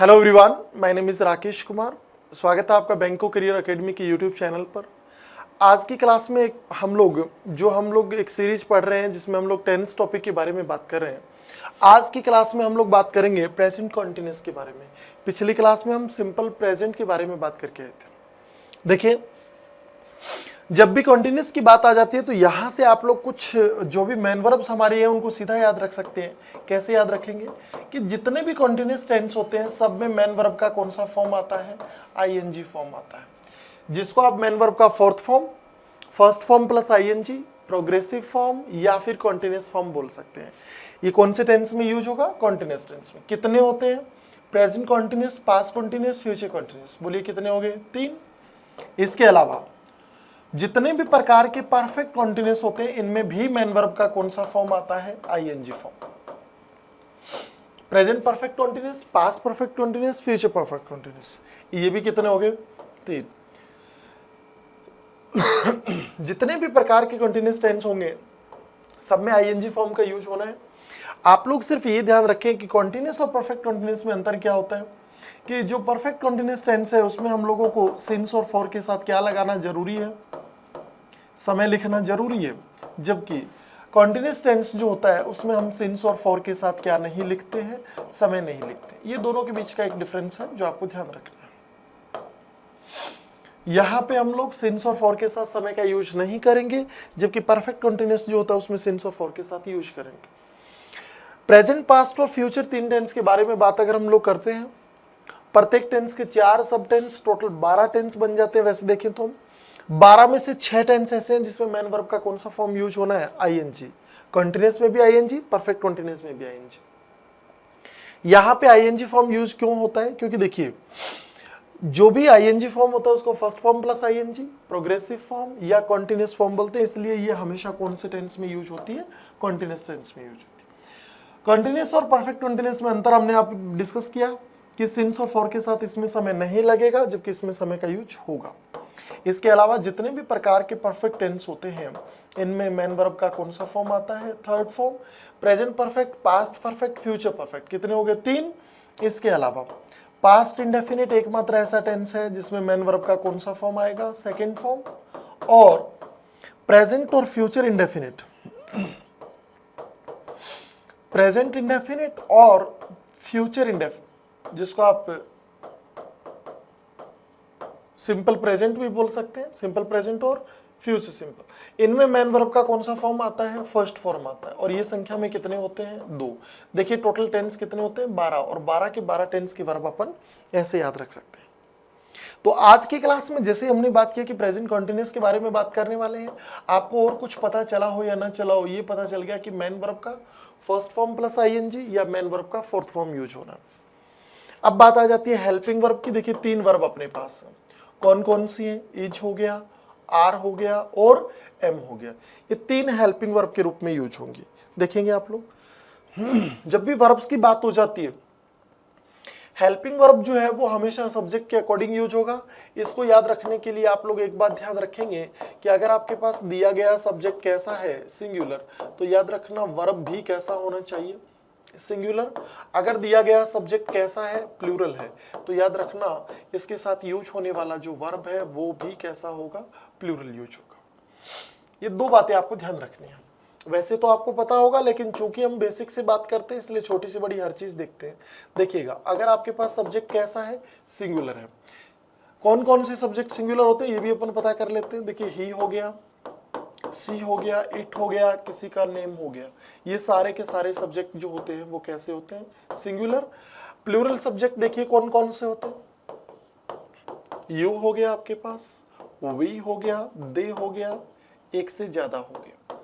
Hello everyone, my name is Rakesh Kumar. स्वागत है आपका बैंको करियर एकेडमी के यूट्यूब चैनल पर। आज की क्लास में हम लोग एक सीरीज पढ़ रहे हैं जिसमें हम लोग टेंस टॉपिक के बारे में बात कर रहे हैं। आज की क्लास में हम लोग बात करेंगे प्रेजेंट कॉन्टिन्यूअस के बारे में। पिछली क्लास में हम सिंपल प्रेजेंट के बारे में बात करके आए थे। देखिए, जब भी कॉन्टिन्यूअस की बात आ जाती है तो यहाँ से आप लोग कुछ जो भी मेन वर्ब्स हमारे हैं उनको सीधा याद रख सकते हैं। कैसे याद रखेंगे कि जितने भी कॉन्टिन्यूअस टेंस होते हैं सब में मेन वर्ब का कौन सा फॉर्म आता है, आईएनजी फॉर्म आता है, जिसको आप मेन वर्ब का fourth form, first form plus ING, progressive form या फिर कॉन्टिन्यूअस फॉर्म बोल सकते हैं। ये कौन से टेंस में यूज होगा? कॉन्टिन्यूअस टेंस में। कितने होते हैं? Present continuous, past continuous, future continuous. बोलिए कितने हो गए? 3। इसके अलावा जितने भी प्रकार के परफेक्ट कॉन्टिन्यूअस होते हैं इनमें भी मेन वर्ब का कौन सा फॉर्म आता है? ING form. Present perfect continuous, past perfect continuous, future perfect continuous. ये भी कितने हो गए? 3। जितने भी प्रकार के कॉन्टिन्यूअस टेंस होंगे सब में आईएनजी फॉर्म का यूज होना है। आप लोग सिर्फ ये ध्यान रखें कि कॉन्टिन्यूअस और परफेक्ट कॉन्टिन्यूअस में अंतर क्या होता है कि जो परफेक्ट कॉन्टिन्यूअस टेंस है उसमें हम लोगों को सिंस और फॉर के साथ क्या लगाना जरूरी है? समय लिखना जरूरी है। जबकि कॉन्टिन्यूअस टेंस जो होता है उसमें हम सिंस और फॉर के साथ क्या नहीं लिखते हैं? समय नहीं लिखते। ये दोनों के बीच का एक डिफरेंस है जो आपको ध्यान रखना है। यहाँ पे हम लोग सिंस और फॉर के साथ समय का यूज नहीं करेंगे, जबकि परफेक्ट कॉन्टिन्यूअस जो होता है उसमें सिंस और फॉर के साथ यूज करेंगे। प्रेजेंट, पास्ट और फ्यूचर 3 टेंस के बारे में बात अगर हम लोग करते हैं, प्रत्येक टेंस के 4 सब टेंस, टोटल 12 टेंस बन जाते हैं। वैसे देखें तो 12 में से 6 टेंस ऐसे हैं जिसमें मेन वर्ब का कौन सा फॉर्म यूज होना है? आईएनजी। कॉन्टिन्यूअस में भी आईएनजी, परफेक्ट कॉन्टिन्यूअस में भी आईएनजी। यहाँ पे आईएनजी फॉर्म यूज क्यों होता है? क्योंकि देखिए, जो भी आईएनजी फॉर्म होता है उसको first form plus ING, progressive form या कॉन्टिन्यूअस फॉर्म बोलते हैं। इसलिए ये हमेशा कौन से टेंस में यूज होती है? कॉन्टिन्यूअस टेंस में यूज होती है। कॉन्टिन्यूअस और परफेक्ट कॉन्टिन्यूअस में अंतर हमने आप डिस्कस किया कि सिंस और फॉर के साथ इसमें समय नहीं लगेगा, जबकि इसमें समय का यूज होगा। इसके अलावा जितने भी प्रकार के परफेक्ट टेंस होते हैं इनमें मेन वर्ब का कौन सा फॉर्म आता है? Third form. Present perfect, past perfect, future perfect. कितने हो गए? 3। इसके अलावा पास्ट इंडेफिनिट एकमात्र ऐसा टेंस है जिसमें मेन वर्ब का कौन सा फॉर्म आएगा? Second form. और प्रेजेंट और फ्यूचर इंडेफिनिट, प्रेजेंट इंडेफिनिट और फ्यूचर इंडेफिनिट, जिसको आप सिंपल प्रेजेंट भी बोल सकते हैं, सिंपल प्रेजेंट और फ्यूचर सिंपल, इनमें मेन वर्ब का कौन सा फॉर्म आता है? फर्स्ट फॉर्म आता है। और ये संख्या में कितने होते हैं? 2। देखिए टोटल टेंस कितने होते हैं? 12। और 12 के 12 टेंस के वर्ब अपन ऐसे याद रख सकते हैं। तो आज की क्लास में जैसे हमने बात किया कि प्रेजेंट कॉन्टिन्यूअस के बारे में बात करने वाले हैं, आपको और कुछ पता चला हो या ना चला हो, ये पता चल गया कि मेन वर्ब का फर्स्ट फॉर्म प्लस आईएनजी या मेन वर्ब का फोर्थ फॉर्म यूज होना। अब बात आ जाती है हेल्पिंग वर्ब की। देखिए 3 वर्ब अपने पास है। कौन कौन सी है? इज हो गया, आर हो गया और एम हो गया। ये 3 हेल्पिंग वर्ब के रूप में यूज होंगी। देखेंगे आप लोग जब भी वर्ब्स की बात हो जाती है, हेल्पिंग वर्ब जो है वो हमेशा सब्जेक्ट के अकॉर्डिंग यूज होगा। इसको याद रखने के लिए आप लोग एक बात ध्यान रखेंगे कि अगर आपके पास दिया गया सब्जेक्ट कैसा है? सिंगुलर, तो याद रखना वर्ब भी कैसा होना चाहिए? सिंगुलर। अगर दिया गया सब्जेक्ट कैसा है? प्लूरल है, तो याद रखना इसके साथ यूज होने वाला जो वर्ब है वो भी कैसा होगा? प्लूरल यूज होगा। ये 2 बातें आपको ध्यान रखनी है। वैसे तो आपको पता होगा, लेकिन चूंकि हम बेसिक से बात करते हैं इसलिए छोटी से बड़ी हर चीज देखते हैं। देखिएगा, अगर आपके पास सब्जेक्ट कैसा है? सिंगुलर है। कौन कौन से सब्जेक्ट सिंगुलर होते हैं ये भी अपन पता कर लेते हैं। देखिए ही हो गया, सी हो गया, इट हो गया, किसी का नेम हो गया। ये सारे के सारे सब्जेक्ट जो होते हैं वो कैसे होते हैं? सिंगुलर। प्लूरल सब्जेक्ट देखिए कौन कौन से होते हैं? यू हो गया आपके पास, वी हो गया, दे हो गया, एक से ज्यादा हो गया।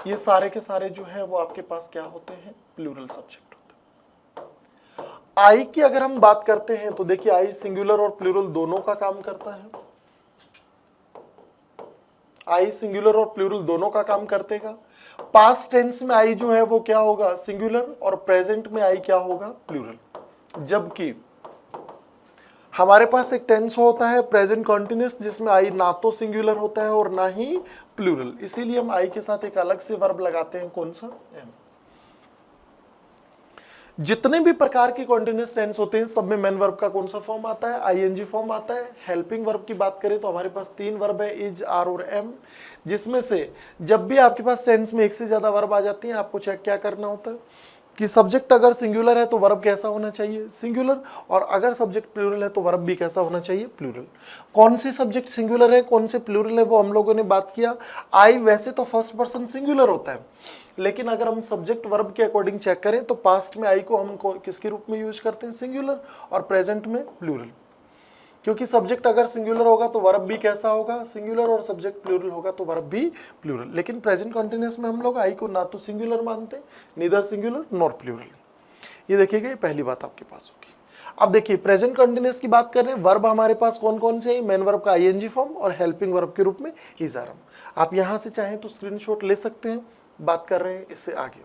ये सारे के सारे जो है वो आपके पास क्या होते हैं? प्लूरल सब्जेक्ट होते हैं। आई की अगर हम बात करते हैं तो देखिए आई सिंगुलर और प्लूरल दोनों का काम करता है। आई सिंगुलर और प्लूरल दोनों का काम करतेगा। पास्ट टेंस में आई जो है वो क्या होगा? सिंगुलर। और प्रेजेंट में आई क्या होगा? प्लूरल। जबकि हमारे पास एक टेंस होता है प्रेजेंट कॉन्टिन्यूअस जिसमें आई ना तो सिंगुलर होता है और ना ही प्लूरल, इसीलिए हम आई के साथ एक अलग से वर्ब लगाते हैं। कौन सा? एम। जितने भी प्रकार की कॉन्टिन्यूअस टेंस होते हैं सब में मेन वर्ब का कौन सा फॉर्म आता है, आईएनजी फॉर्म आता है। हेल्पिंग वर्ब की बात करें तो हमारे पास 3 वर्ब है, इज, आर और एम, जिसमें से जब भी आपके पास टेंस में एक से ज्यादा वर्ब आ जाती हैं आपको चेक क्या करना होता है कि सब्जेक्ट अगर सिंगुलर है तो वर्ब कैसा होना चाहिए, सिंगुलर, और अगर सब्जेक्ट प्लूरल है तो वर्ब भी कैसा होना चाहिए, प्लूरल। कौन से सब्जेक्ट सिंगुलर है कौन से प्लूरल है वो हम लोगों ने बात किया। आई वैसे तो फर्स्ट पर्सन सिंगुलर होता है, लेकिन अगर हम सब्जेक्ट वर्ब के अकॉर्डिंग चेक करें तो पास्ट में आई को हम किसके रूप में यूज करते हैं, सिंगुलर, और प्रेजेंट में प्लूरल। क्योंकि सब्जेक्ट अगर सिंगुलर होगा तो वर्ब भी कैसा होगा, सिंगुलर, और सब्जेक्ट प्लूरल होगा तो वर्ब भी प्लूरल। लेकिन प्रेजेंट कंटीन्यूअस में हम लोग आई को ना तो सिंगुलर मानते, नीदर सिंगुलर नॉर प्लूरल। ये देखिएगा, ये पहली बात आपके पास होगी। अब देखिए प्रेजेंट कंटीन्यूअस की बात कर रहे हैं, वर्ब हमारे पास कौन कौन से हैं, मेन वर्ब का आईएनजी फॉर्म और हेल्पिंग वर्ब के रूप में इज, आर, एम। आप यहां से चाहें तो स्क्रीनशॉट ले सकते हैं, बात कर रहे हैं इससे आगे।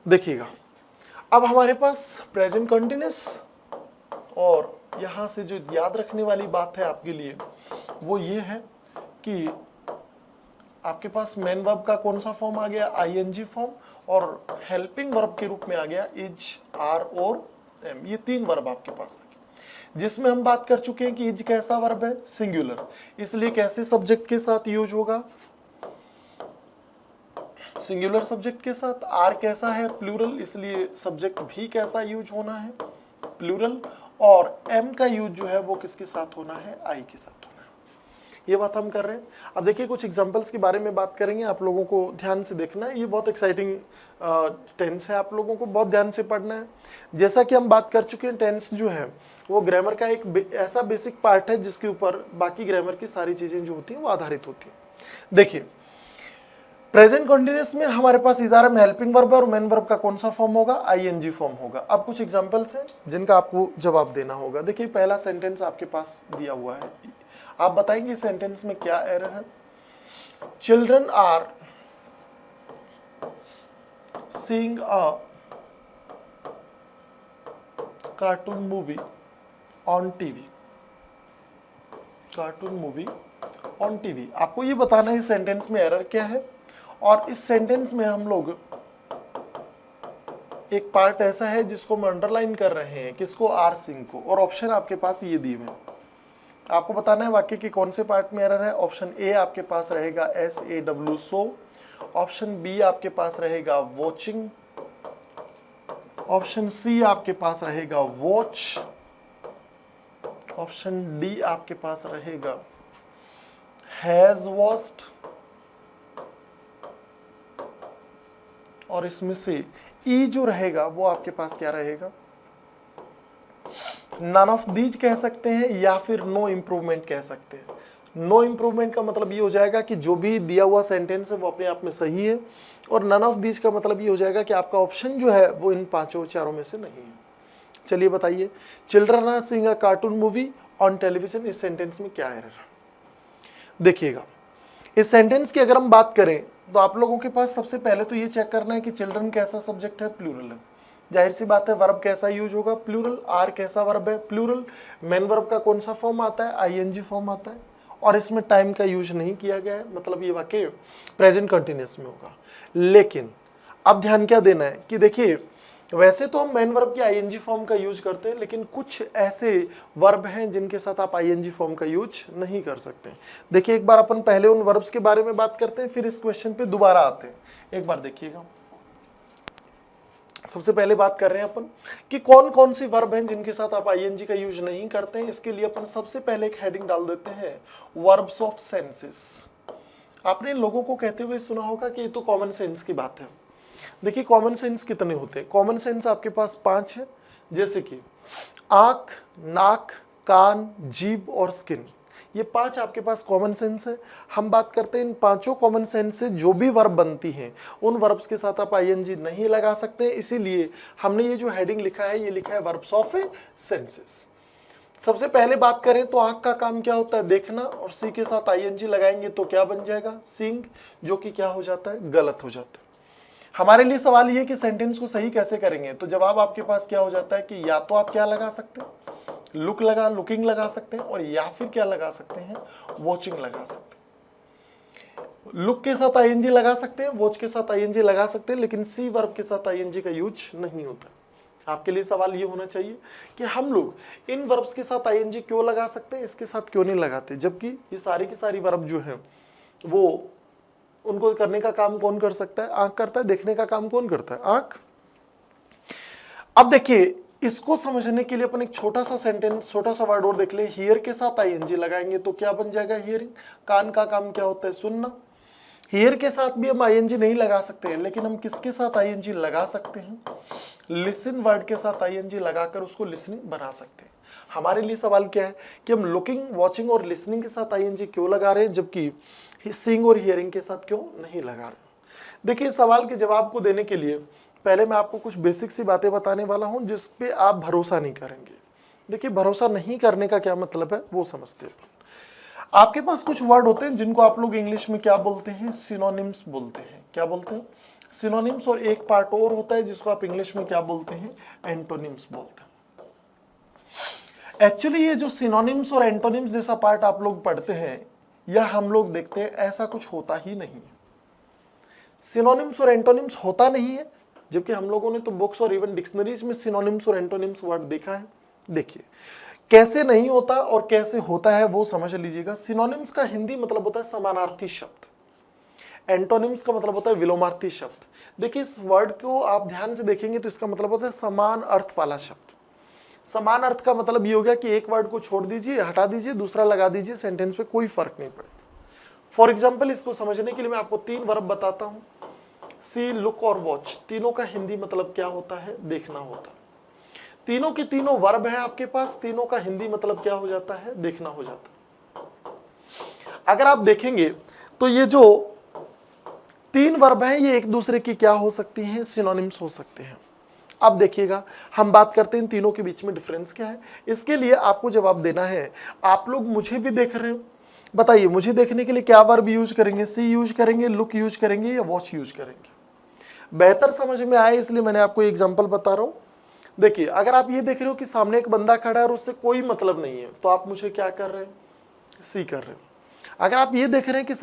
देखिएगा, अब हमारे पास प्रेजेंट कंटीन्यूअस, और यहां से जो याद रखने वाली बात है आपके लिए वो ये है कि आपके पास मेन वर्ब का कौन सा फॉर्म आ गया, आईएनजी फॉर्म, और हेल्पिंग वर्ब के रूप में आ गया इज, आर और एम। ये 3 वर्ब आपके पास आ गए, जिसमें हम बात कर चुके हैं कि इज कैसा वर्ब है, सिंगुलर, इसलिए कैसे सब्जेक्ट के साथ यूज होगा, सिंगुलर सब्जेक्ट के साथ। आर कैसा है, प्लूरल, इसलिए सब्जेक्ट भी कैसा यूज होना है, प्लूरल, और एम का यूज जो है वो किसके साथ होना है, आई के साथ होना है। ये बात हम कर रहे हैं। अब देखिए कुछ एग्जांपल्स के बारे में बात करेंगे, आप लोगों को ध्यान से देखना है, ये बहुत एक्साइटिंग टेंस है, आप लोगों को बहुत ध्यान से पढ़ना है। जैसा कि हम बात कर चुके हैं, टेंस जो है वो ग्रामर का एक ऐसा बेसिक पार्ट है जिसके ऊपर बाकी ग्रामर की सारी चीजें जो होती हैं वो आधारित होती हैं। देखिए प्रेजेंट कंटीन्यूअस में हमारे पास is, are, am helping verb है, और मेन वर्ब का कौन सा फॉर्म होगा, आईएनजी फॉर्म होगा। अब कुछ एग्जांपल्स हैं जिनका आपको जवाब देना होगा। देखिए पहला सेंटेंस आपके पास दिया हुआ है, आप बताएंगे सेंटेंस में क्या एरर है। Children are seeing a cartoon movie on TV, cartoon movie on TV. आपको ये बताना है इस सेंटेंस में एरर क्या है, और इस सेंटेंस में हम लोग एक पार्ट ऐसा है जिसको हम अंडरलाइन कर रहे हैं, किसको, आर सिंह को, और ऑप्शन आपके पास ये दिए हुए हैं। आपको बताना है वाक्य के कौन से पार्ट में एरर है। ऑप्शन ए आपके पास रहेगा SAW सो, ऑप्शन बी आपके पास रहेगा वॉचिंग, ऑप्शन सी आपके पास रहेगा वॉच, ऑप्शन डी आपके पास रहेगा हैज वॉच्ड, और इसमें से ई जो रहेगा वो आपके पास क्या रहेगा, नन ऑफ दीज कह सकते हैं या फिर नो इम्प्रूवमेंट कह सकते हैं। नो इम्प्रूवमेंट का मतलब ये हो जाएगा कि जो भी दिया हुआ सेंटेंस है वो अपने आप में सही है, और नन ऑफ दीज का मतलब ये हो जाएगा कि आपका ऑप्शन जो है वो इन पांचों चारों में से नहीं है। चलिए बताइए, children are seeing a cartoon movie on television, इस सेंटेंस में क्या एरर है। देखिएगा इस सेंटेंस की अगर हम बात करें तो आप लोगों के पास सबसे पहले तो ये चेक करना है कि चिल्ड्रन कैसा सब्जेक्ट है, प्लूरल है। जाहिर सी बात है वर्ब कैसा यूज होगा, प्लूरल। आर कैसा वर्ब है, प्लूरल। मेन वर्ब का कौन सा फॉर्म आता है, आईएनजी फॉर्म आता है, और इसमें टाइम का यूज नहीं किया गया है, मतलब ये वाक्य प्रेजेंट कंटिन्यूअस में होगा। लेकिन अब ध्यान क्या देना है कि देखिए वैसे तो हम मेन वर्ब के आईएनजी फॉर्म का यूज करते हैं, लेकिन कुछ ऐसे वर्ब हैं जिनके साथ आप आईएनजी फॉर्म का यूज नहीं कर सकते। देखिए एक बार अपन पहले उन वर्ब्स के बारे में बात करते हैं, फिर इस क्वेश्चन पे दोबारा आते हैं। एक बार देखिएगा, सबसे पहले बात कर रहे हैं अपन कि कौन कौन सी वर्ब हैं जिनके साथ आप आईएनजी का यूज नहीं करते हैं। इसके लिए अपन सबसे पहले एक हेडिंग डाल देते हैं, वर्ब्स ऑफ सेंसेस। आपने लोगों को कहते हुए सुना होगा कि ये तो कॉमन सेंस की बात है। देखिए कॉमन सेंस कितने होते हैं, कॉमन सेंस आपके पास 5 है, जैसे कि आंख, नाक, कान, जीभ और स्किन। ये 5 आपके पास कॉमन सेंस है। हम बात करते हैं इन पांचों कॉमन सेंस से जो भी वर्ब बनती हैं उन वर्ब्स के साथ आप आईएनजी नहीं लगा सकते, इसीलिए हमने ये जो हेडिंग लिखा है ये लिखा है वर्ब्स ऑफ सेंसेस। सबसे पहले बात करें तो आंख का काम क्या होता है, देखना, और सी के साथ आईएनजी लगाएंगे तो क्या बन जाएगा, सीइंग, जो कि क्या हो जाता है, गलत हो जाता है। हमारे लिए सवाल ये कि सेंटेंस को सही कैसे करेंगे, तो जवाब आपके पास क्या हो जाता है कि या तो आप क्या लगा सकते हैं, लुकिंग लगा सकते हैं, और या फिर क्या लगा सकते हैं, वॉचिंग लगा सकते हैं। लुक के साथ आईएनजी लगा सकते हैं, वॉच के साथ आईएनजी लगा सकते हैं, लेकिन सी वर्ब के साथ आईएनजी का यूज नहीं होता। आपके लिए सवाल ये होना चाहिए कि हम लोग इन वर्ब्स के साथ आईएनजी क्यों लगा सकते हैं, इसके साथ क्यों नहीं लगाते, जबकि ये सारी की सारी वर्ब जो है वो उनको करने का काम कौन कर सकता है, आंख करता है। देखने का काम कौन करता है, आंख। अब देखिए, इसको समझने के लिए अपन एक छोटा सा सेंटेंस, छोटा सा वर्ड और देख ले। हियर के साथ आईएनजी लगाएंगे तो क्या बन जाएगा, हियरिंग। कान का काम क्या होता है, सुनना। हियर के साथ भी हम आईएनजी नहीं लगा सकते हैं, लेकिन हम किसके साथ आईएनजी लगा सकते हैं, लिसन वर्ड के साथ आईएनजी लगाकर उसको लिसनिंग बना सकते हैं। हमारे लिए सवाल क्या है कि हम लुकिंग, वॉचिंग और लिसनिंग के साथ आईएनजी क्यों लगा रहे हैं, जबकि सीइंग और हियरिंग के साथ क्यों नहीं लगा रहे। देखिए, सवाल के जवाब को देने के लिए पहले मैं आपको कुछ बेसिक सी बातें बताने वाला हूं जिस पे आप भरोसा नहीं करेंगे। देखिए, भरोसा नहीं करने का क्या मतलब है वो समझते हैं। आपके पास कुछ वर्ड होते हैं जिनको आप लोग इंग्लिश में क्या बोलते हैं, सिनोनिम्स बोलते हैं। क्या बोलते हैं, सिनोनिम्स। और एक पार्ट और होता है जिसको आप इंग्लिश में क्या बोलते हैं, एंटोनिम्स बोलते हैं। एक्चुअली ये जो सिनोनिम्स और एंटोनिम्स जैसा पार्ट आप लोग पढ़ते हैं या हम लोग देखते हैं, ऐसा कुछ होता ही नहीं है। सिनोनिम्स और एंटोनिम्स होता नहीं है, जबकि हम लोगों ने तो बुक्स और इवन डिक्शनरीज में सिनोनिम्स और एंटोनिम्स वर्ड देखा है। देखिए कैसे नहीं होता और कैसे होता है वो समझ लीजिएगा। सिनोनिम्स का हिंदी मतलब होता है समानार्थी शब्द, एंटोनिम्स का मतलब होता है विलोमार्थी शब्द। देखिए, इस वर्ड को आप ध्यान से देखेंगे तो इसका मतलब होता है समान अर्थ वाला शब्द। समान अर्थ का मतलब ये हो गया कि एक वर्ड को छोड़ दीजिए, हटा दीजिए, दूसरा लगा दीजिए, सेंटेंस पे कोई फर्क नहीं पड़ेगा। फॉर एग्जाम्पल, इसको समझने के लिए मैं आपको 3 वर्ब बताता हूं। सी, लुक और वॉच, तीनों का हिंदी मतलब क्या होता है, देखना होता है। तीनों के तीनों वर्ब है आपके पास, तीनों का हिंदी मतलब क्या हो जाता है, देखना हो जाता है। अगर आप देखेंगे तो ये जो 3 वर्ब है ये एक दूसरे की क्या हो सकती हैं, सिनोनिम्स हो सकते हैं। अब देखिएगा, हम बात करते हैं इन तीनों के बीच में डिफरेंस क्या है। इसके लिए आपको जवाब देना है। आप लोग मुझे भी देख रहे हो, बताइए मुझे देखने के लिए क्या वर्ब यूज करेंगे, सी यूज करेंगे, लुक यूज करेंगे या वॉच यूज करेंगे। बेहतर समझ में आए इसलिए मैंने आपको एग्जांपल बता रहा हूं। देखिए, अगर आप ये देख रहे हो कि सामने एक बंदा खड़ा है और उससे कोई मतलब नहीं है, तो आप मुझे क्या कर रहे हैं, सी कर रहे हो। अगर आप ये देख रहे हैं कि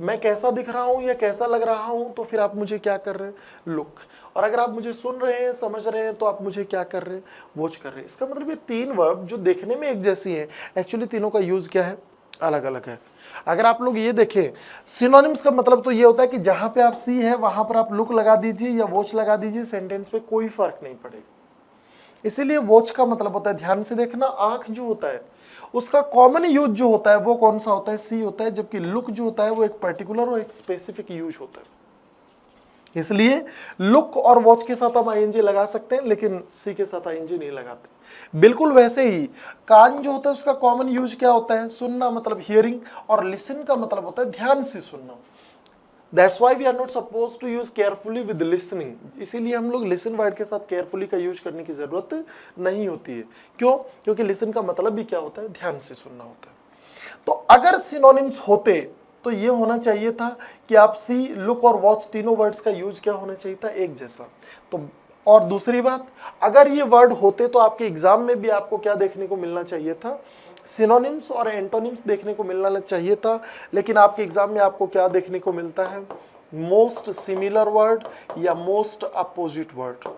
मैं कैसा दिख रहा हूं या कैसा लग रहा हूं, तो फिर आप मुझे क्या कर रहे हैं, लुक। और अगर आप मुझे सुन रहे हैं, समझ रहे हैं, तो आप मुझे क्या कर रहे हैं, वॉच कर रहे हैं। इसका मतलब ये 3 वर्ब जो देखने में एक जैसी हैं, एक्चुअली तीनों का यूज क्या है, अलग अलग है। अगर आप लोग ये देखें, सिनोनिम्स का मतलब तो ये होता है कि जहां पे आप सी है वहां पर आप लुक लगा दीजिए या वॉच लगा दीजिए, सेंटेंस पे कोई फर्क नहीं पड़ेगा। इसीलिए वॉच का मतलब होता है ध्यान से देखना। आंख जो होता है उसका कॉमन यूज जो होता है वो कौन सा होता है, सी होता है। जबकि लुक जो होता है वो एक पर्टिकुलर और एक स्पेसिफिक यूज होता है। इसलिए लुक और वॉच के साथ हम आईएनजी लगा सकते हैं, लेकिन सी के साथ आईएनजी नहीं लगाते। बिल्कुल वैसे ही कान जो होता है उसका कॉमन यूज क्या होता है, सुनना, मतलब हियरिंग। और लिसन का मतलब होता है ध्यान से सुनना। That's why we are not supposed to use carefully with listening। इसीलिए हम लोग listen वर्ड के साथ carefully का यूज करने की जरूरत नहीं होती है। क्यों? क्योंकि listen का मतलब भी क्या होता है, ध्यान से सुनना होता है। तो अगर सिनोनिम्स होते तो ये होना चाहिए था कि आप सी, लुक और वॉच तीनों वर्ड्स का यूज क्या होना चाहिए था, एक जैसा। तो और दूसरी बात, अगर ये वर्ड होते तो आपके एग्जाम में भी आपको क्या देखने को मिलना चाहिए था, सिनोनिम्स और एंटोनिम्स देखने को मिलना चाहिए था। लेकिन आपके एग्जाम में आपको क्या देखने को मिलता है, मोस्ट सिमिलर वर्ड या most opposite word.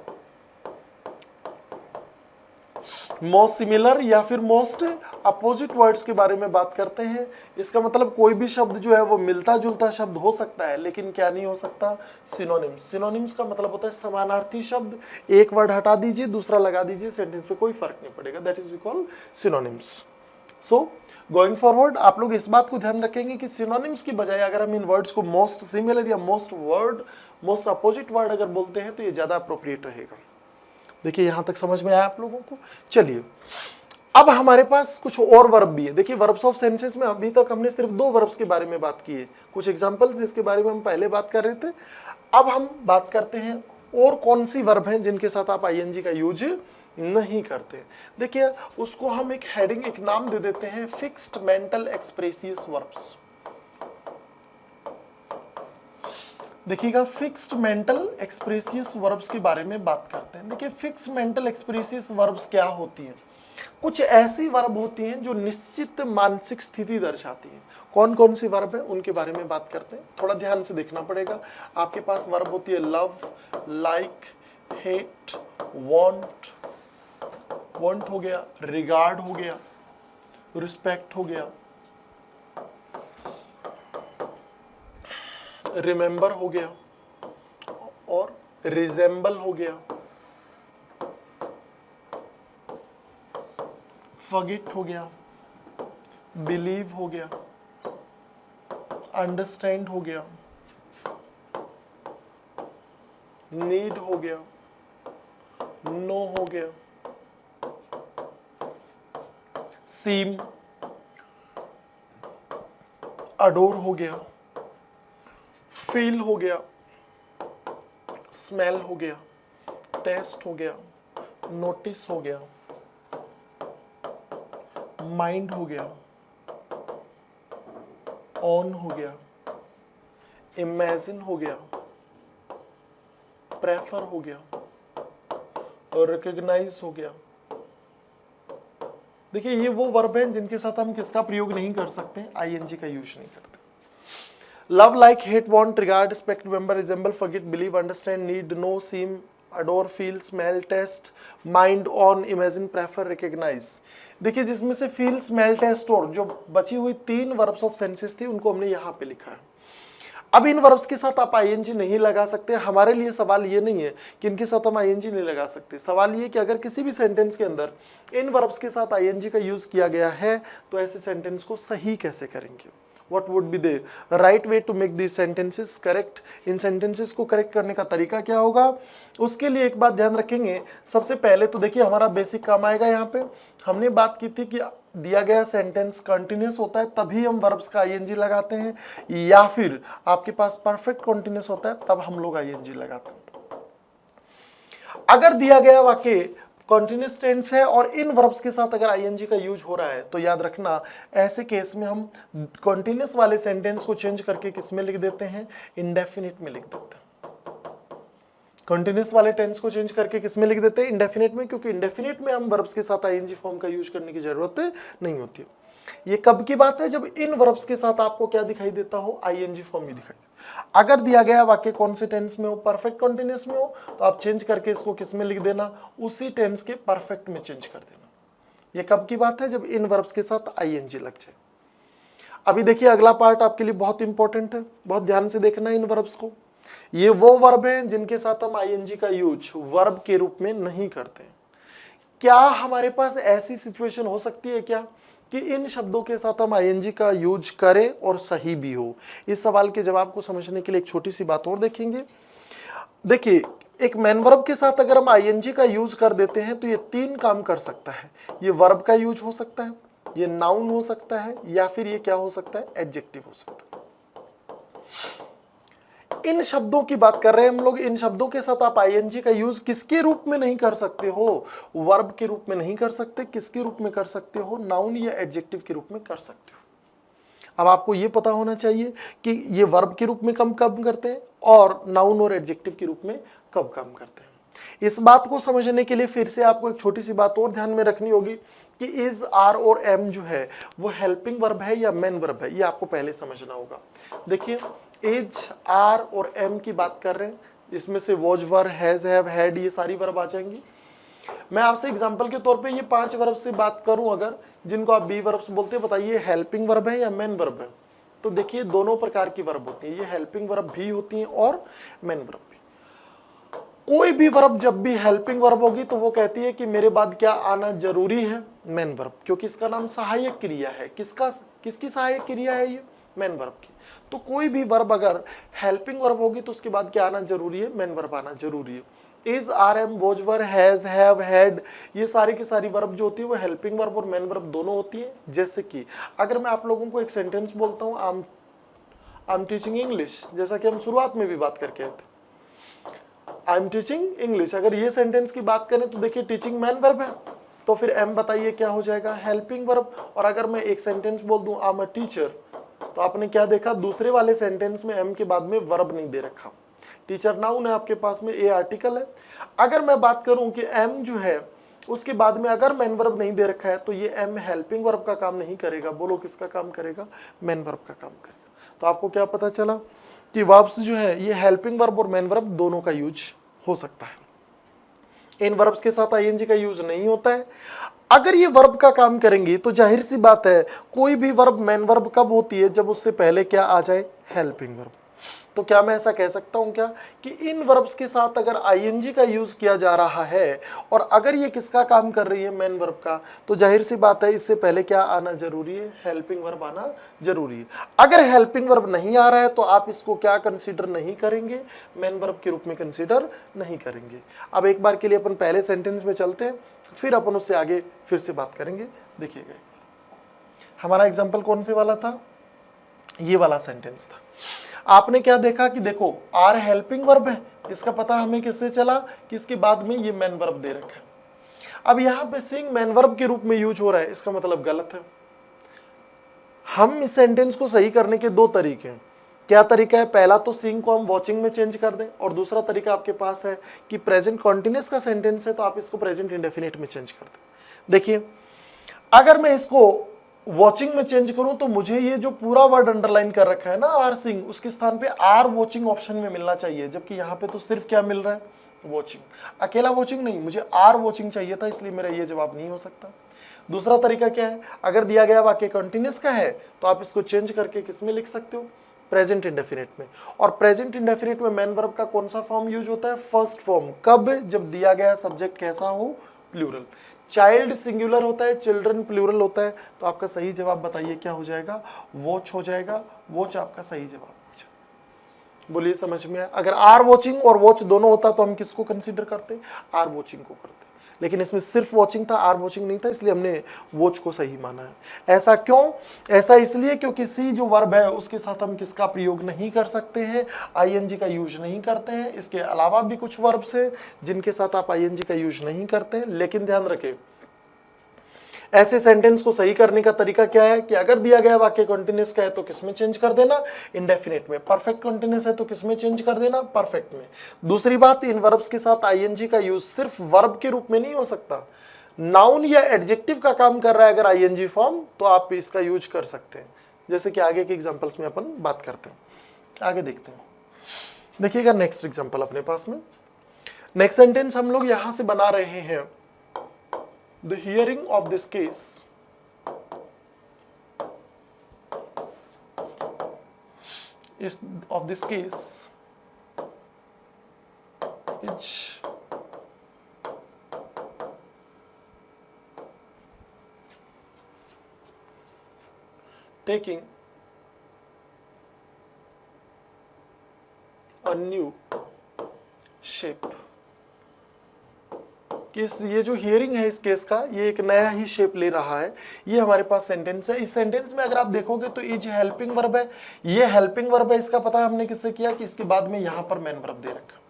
Most similar या फिर मोस्ट अपोजिट वर्ड्स के बारे में बात करते हैं। इसका मतलब कोई भी शब्द जो है वो मिलता जुलता शब्द हो सकता है, लेकिन क्या नहीं हो सकता, सिनोनिम्स। सिनोनिम्स का मतलब होता है समानार्थी शब्द। एक वर्ड हटा दीजिए, दूसरा लगा दीजिए, सेंटेंस पे कोई फर्क नहीं पड़ेगा। That is called synonyms. So going forward आप लोग इस बात को ध्यान रखेंगे कि सिनोनिम्स की बजाय अगर हम इन वर्ड्स को मोस्ट सिमिलर या मोस्ट अपोजिट वर्ड अगर बोलते हैं तो ये ज्यादा अप्रोप्रिएट रहेगा। देखिए, यहां तक समझ में आया आप लोगों को। चलिए, अब हमारे पास कुछ और वर्ब भी है। देखिए, वर्ब्स ऑफ सेंसेस में अभी तक हमने सिर्फ 2 वर्ब्स के बारे में बात की है, कुछ एग्जांपल्स जिसके बारे में हम पहले बात कर रहे थे। अब हम बात करते हैं और कौन सी वर्ब हैं जिनके साथ आप आईएनजी का यूज नहीं करते। देखिए, उसको हम एक हेडिंग, एक नाम दे देते हैं, फिक्स्ड मेंटल एक्सप्रेसियस वर्ब्स। देखिएगा, फिक्स्ड मेंटल एक्सप्रेसियस वर्ब्स के बारे में बात करते हैं। देखिए, फिक्स्ड मेंटल एक्सप्रेसियस वर्ब्स क्या होती है। कुछ ऐसी वर्ब होती हैं जो निश्चित मानसिक स्थिति दर्शाती हैं। कौन कौन सी वर्ब है उनके बारे में बात करते हैं, थोड़ा ध्यान से देखना पड़ेगा। आपके पास वर्ब होती है love, like, hate, want, want हो गया, रिगार्ड हो गया, रिस्पेक्ट हो गया, रिमेंबर हो गया और रिजेंबल हो गया, फॉरगेट हो गया, बिलीव हो गया, अंडरस्टैंड हो गया, नीड हो गया, नो हो गया, सीम, अडोर हो गया, फील हो गया, स्मेल हो गया, टेस्ट हो गया, नोटिस हो गया, माइंड हो गया, ऑन हो गया, इमेजिन हो गया, प्रेफर हो गया और रिकॉग्नाइज हो गया। देखिए ये वो वर्ब हैं जिनके साथ हम किसका प्रयोग नहीं कर सकते, आईएनजी का यूज नहीं करते। Love, like, hate, want, regard, respect, remember, resemble, forget, believe, understand, need, know, seem, adore, feel, smell, taste, mind, own, imagine, prefer, recognise. देखिए जिसमें से फील, स्मेल, टेस्ट और जो बची हुई 3 वर्ब्स ऑफ सेंसेस थी उनको हमने यहाँ पे लिखा है। अब इन वर्ब्स के साथ आप आईएनजी नहीं लगा सकते। हमारे लिए सवाल ये नहीं है कि इनके साथ हम आईएनजी नहीं लगा सकते, सवाल ये कि अगर किसी भी सेंटेंस के अंदर इन वर्ब्स के साथ आईएनजी का यूज किया गया है तो ऐसे सेंटेंस को सही कैसे करेंगे। What would be the right way to make these sentences correct? In sentences को करेक्ट करने का तरीका क्या होगा, उसके लिए एक बात ध्यान रखेंगे। सबसे पहले तो देखिए हमारा बेसिक काम आएगा यहाँ पे, हमने बात की थी कि दिया गया सेंटेंस कंटिन्यूस होता है तभी हम वर्ब्स का आईएनजी लगाते हैं, या फिर आपके पास परफेक्ट कंटिन्यूस होता है तब हम लोग आईएनजी लगाते हैं। अगर दिया गया वाक्य कॉन्टिन्यूस टेंस है और इन वर्ब्स के साथ अगर आईएनजी का यूज हो रहा है तो याद रखना ऐसे केस में हम कॉन्टिन्यूस वाले सेंटेंस को चेंज करके किस में लिख देते हैं, इंडेफिनिट में लिख देते हैं। कॉन्टिन्यूस वाले टेंस को चेंज करके किस में लिख देते हैं, इंडेफिनिट में, क्योंकि इंडेफिनिट में हम वर्ब्स के साथ आईएनजी फॉर्म का यूज करने की जरूरत नहीं होती। ये कब की बात है, जब इन वर्ब्स के साथ आपको क्या दिखाई देता हो, आईएनजी फॉर्म ही दिखाई देता। अगर दिया गया वाक्य कौन से टेंस में हो, परफेक्ट कंटीन्यूअस में हो, तो आप चेंज करके इसको किस में लिख देना, उसी टेंस के परफेक्ट में चेंज कर देना। ये कब की बात है, जब इन वर्ब्स के साथ आईएनजी लग जाए। अभी देखिए अगला पार्ट आपके लिए बहुत इंपॉर्टेंट है, बहुत ध्यान से देखना इन वर्ब्स को। ये वो वर्ब हैं जिनके साथ हम आईएनजी का यूज वर्ब के रूप में नहीं करते। क्या हमारे पास ऐसी सिचुएशन हो सकती है क्या कि इन शब्दों के साथ हम आईएनजी का यूज करें और सही भी हो? इस सवाल के जवाब को समझने के लिए एक छोटी सी बात और देखेंगे। देखिए एक मेन वर्ब के साथ अगर हम आईएनजी का यूज कर देते हैं तो ये 3 काम कर सकता है। ये वर्ब का यूज हो सकता है, ये नाउन हो सकता है, या फिर ये क्या हो सकता है, एडजेक्टिव हो सकता है। इन शब्दों की बात कर रहे हैं हम लोग। इन शब्दों के साथ आप आईएनजी का यूज किसके रूप में नहीं कर सकते हो, वर्ब के रूप में नहीं कर सकते। किसके रूप में कर सकते हो, नाउन या एडजेक्टिव के रूप में कर सकते हो। अब आपको ये पता होना चाहिए कि ये वर्ब के रूप में कब काम करते हैं और नाउन और एडजेक्टिव के रूप में कब काम करते हैं। इस बात को समझने के लिए फिर से आपको एक छोटी सी बात और ध्यान में रखनी होगी कि इज, आर और एम जो है वो हेल्पिंग वर्ब है या मेन वर्ब है, ये आपको पहले समझना होगा। देखिए इज, आर और एम की बात कर रहे हैं, इसमें से was, were, has, have, had, ये सारी वर्ब आ जाएंगी। मैं आपसे एग्जांपल के तौर पे ये 5 वर्ब से बात करूं अगर, जिनको आप बी वर्ब्स बोलते हैं, बताइए हेल्पिंग वर्ब है या मेन वर्ब है। तो देखिए दोनों प्रकार की वर्ब होती है, ये हेल्पिंग वर्ब भी होती हैं और मेन वर्ब भी। कोई भी वर्ब जब भी हेल्पिंग वर्ब होगी तो वो कहती है कि मेरे बाद क्या आना जरूरी है, मेन वर्ब, क्योंकि इसका नाम सहायक क्रिया है। किसकी सहायक क्रिया है ये, मेन वर्ब की। तो कोई भी वर्ब अगर हेल्पिंग वर्ब होगी तो उसके बाद क्या आना जरूरी है, मेन वर्ब आना जरूरी है। Is, are, am, was, were, has, have, had, ये सारी की सारी वर्ब जो होती है वो हेल्पिंग वर्ब और मेन वर्ब दोनों होती है। जैसे कि अगर मैं आप लोगों को एक सेंटेंस बोलता हूँ, आई एम टीचिंग इंग्लिश, जैसा कि हम शुरुआत में भी बात करके आए थे, आई एम टीचिंग इंग्लिश, अगर ये सेंटेंस की बात करें तो देखिए टीचिंग मेन वर्ब है, तो फिर एम बताइए क्या हो जाएगा, हेल्पिंग वर्ब। और अगर मैं एक सेंटेंस बोल दूं आई एम अ टीचर, तो आपने क्या देखा, दूसरे वाले सेंटेंस में एम के बाद में वर्ब नहीं दे रखा। टीचर नाउन है आपके पास में, ए आर्टिकल है। अगर मैं बात करूं कि एम जो है उसके बाद में अगर मेन वर्ब नहीं दे रखा है तो ये एम हेल्पिंग वर्ब का काम नहीं करेगा। बोलो किसका काम करेगा? मेन वर्ब का काम करेगा। तो आपको क्या पता चला कि वर्ब्स जो है ये हेल्पिंग वर्ब और मेन वर्ब दोनों का यूज हो सकता है। इन वर्ब्स के साथ आईएनजी का यूज नहीं होता है। अगर ये वर्ब का काम करेंगी तो जाहिर सी बात है कोई भी वर्ब मेन वर्ब कब होती है? जब उससे पहले क्या आ जाए? Helping verb. तो क्या मैं ऐसा कह सकता हूं क्या कि इन वर्ब्स के साथ अगर आईएनजी का यूज किया जा रहा है और अगर ये किसका काम कर रही है? मेन वर्ब का, तो जाहिर सी बात है इससे पहले क्या आना जरूरी है? हेल्पिंग वर्ब आना जरूरी है। अगर हेल्पिंग वर्ब नहीं आ रहा है तो आप इसको क्या कंसीडर नहीं करेंगे? मेन वर्ब के रूप में कंसीडर नहीं करेंगे। अब एक बार के लिए अपन पहले सेंटेंस में चलते हैं, फिर अपन उससे आगे फिर से बात करेंगे। देखिएगा हमारा एग्जाम्पल कौन से वाला था? ये वाला सेंटेंस था। आपने क्या देखा कि देखो आर हेल्पिंग वर्ब है, इसका पता हमें किससे चला कि इसके बाद में ये मेन वर्ब दे रखा है। अब यहां पे सीइंग मेन वर्ब के रूप में यूज हो रहा है, इसका मतलब गलत है। हम इस सेंटेंस को सही करने के दो तरीके हैं। क्या तरीका है? पहला तो सीइंग को हम वॉचिंग में चेंज कर दें, और दूसरा तरीका आपके पास है कि प्रेजेंट कॉन्टिन्यूअस का सेंटेंस है तो आप इसको प्रेजेंट इंडेफिनिट में चेंज कर दें। देखिए अगर मैं इसको वॉचिंग में चेंज करूं तो मुझे ये जो पूरा वर्ड अंडरलाइन कर रखा है ना आर सीइंग, उसके स्थान पे आर वॉचिंग ऑप्शन में मिलना चाहिए, जबकि यहां पे तो सिर्फ क्या मिल रहा है? वॉचिंग। अकेला वॉचिंग नहीं, मुझे आर वॉचिंग चाहिए था, इसलिए मेरा ये जवाब नहीं हो सकता। दूसरा तरीका क्या है? अगर दिया गया वाक्य कंटिन्यूअस का है तो आप इसको चेंज करके किस में लिख सकते हो? प्रेजेंट इंडेफिनिट में। और प्रेजेंट इंडेफिनिट में मेन वर्ब का कौन सा फॉर्म यूज होता है? First form. कब? जब दिया गया सब्जेक्ट कैसा हो? प्लूरल। चाइल्ड सिंगुलर होता है, चिल्ड्रन प्लूरल होता है। तो आपका सही जवाब बताइए क्या हो जाएगा? वॉच हो जाएगा। वॉच आपका सही जवाब हो जाएगा। बोलिए समझ में आया? अगर आर वॉचिंग और वॉच दोनों होता तो हम किसको कंसीडर करते? आर वॉचिंग को करते। लेकिन इसमें सिर्फ वॉचिंग था, आर वॉचिंग नहीं था, इसलिए हमने वॉच को सही माना है। ऐसा क्यों? ऐसा इसलिए क्योंकि सी जो वर्ब है उसके साथ हम किसका प्रयोग नहीं कर सकते हैं? आईएनजी का यूज नहीं करते हैं। इसके अलावा भी कुछ वर्ब्स हैं जिनके साथ आप आईएनजी का यूज नहीं करते हैं। लेकिन ध्यान रखें ऐसे सेंटेंस को सही करने का तरीका क्या है कि अगर दिया गया वाक्य कंटिन्यूअस का है तो किसमें चेंज कर देना? इंडेफिनिट में। परफेक्ट कंटिन्यूअस है तो किसमें चेंज कर देना? परफेक्ट में। दूसरी बात, इन वर्ब्स के साथ आईएनजी का यूज सिर्फ वर्ब के रूप में नहीं हो सकता, नाउन या एडजेक्टिव का काम कर रहा है अगर आईएनजी फॉर्म, तो आप इसका यूज कर सकते हैं। जैसे कि आगे के एग्जांपल्स में अपन बात करते हैं। आगे देखते हैं। देखिएगा नेक्स्ट एग्जांपल अपने पास में। नेक्स्ट सेंटेंस हम लोग यहां से बना रहे हैं, the hearing of this case is taking a new shape। Case, ये जो हियरिंग है इस केस का, ये एक नया ही शेप ले रहा है। ये हमारे पास सेंटेंस है। इस सेंटेंस में अगर आप देखोगे तो इज हेल्पिंग वर्ब है, ये हेल्पिंग वर्ब है। इसका पता हमने किससे किया कि इसके बाद में यहां पर मेन वर्ब दे रखा।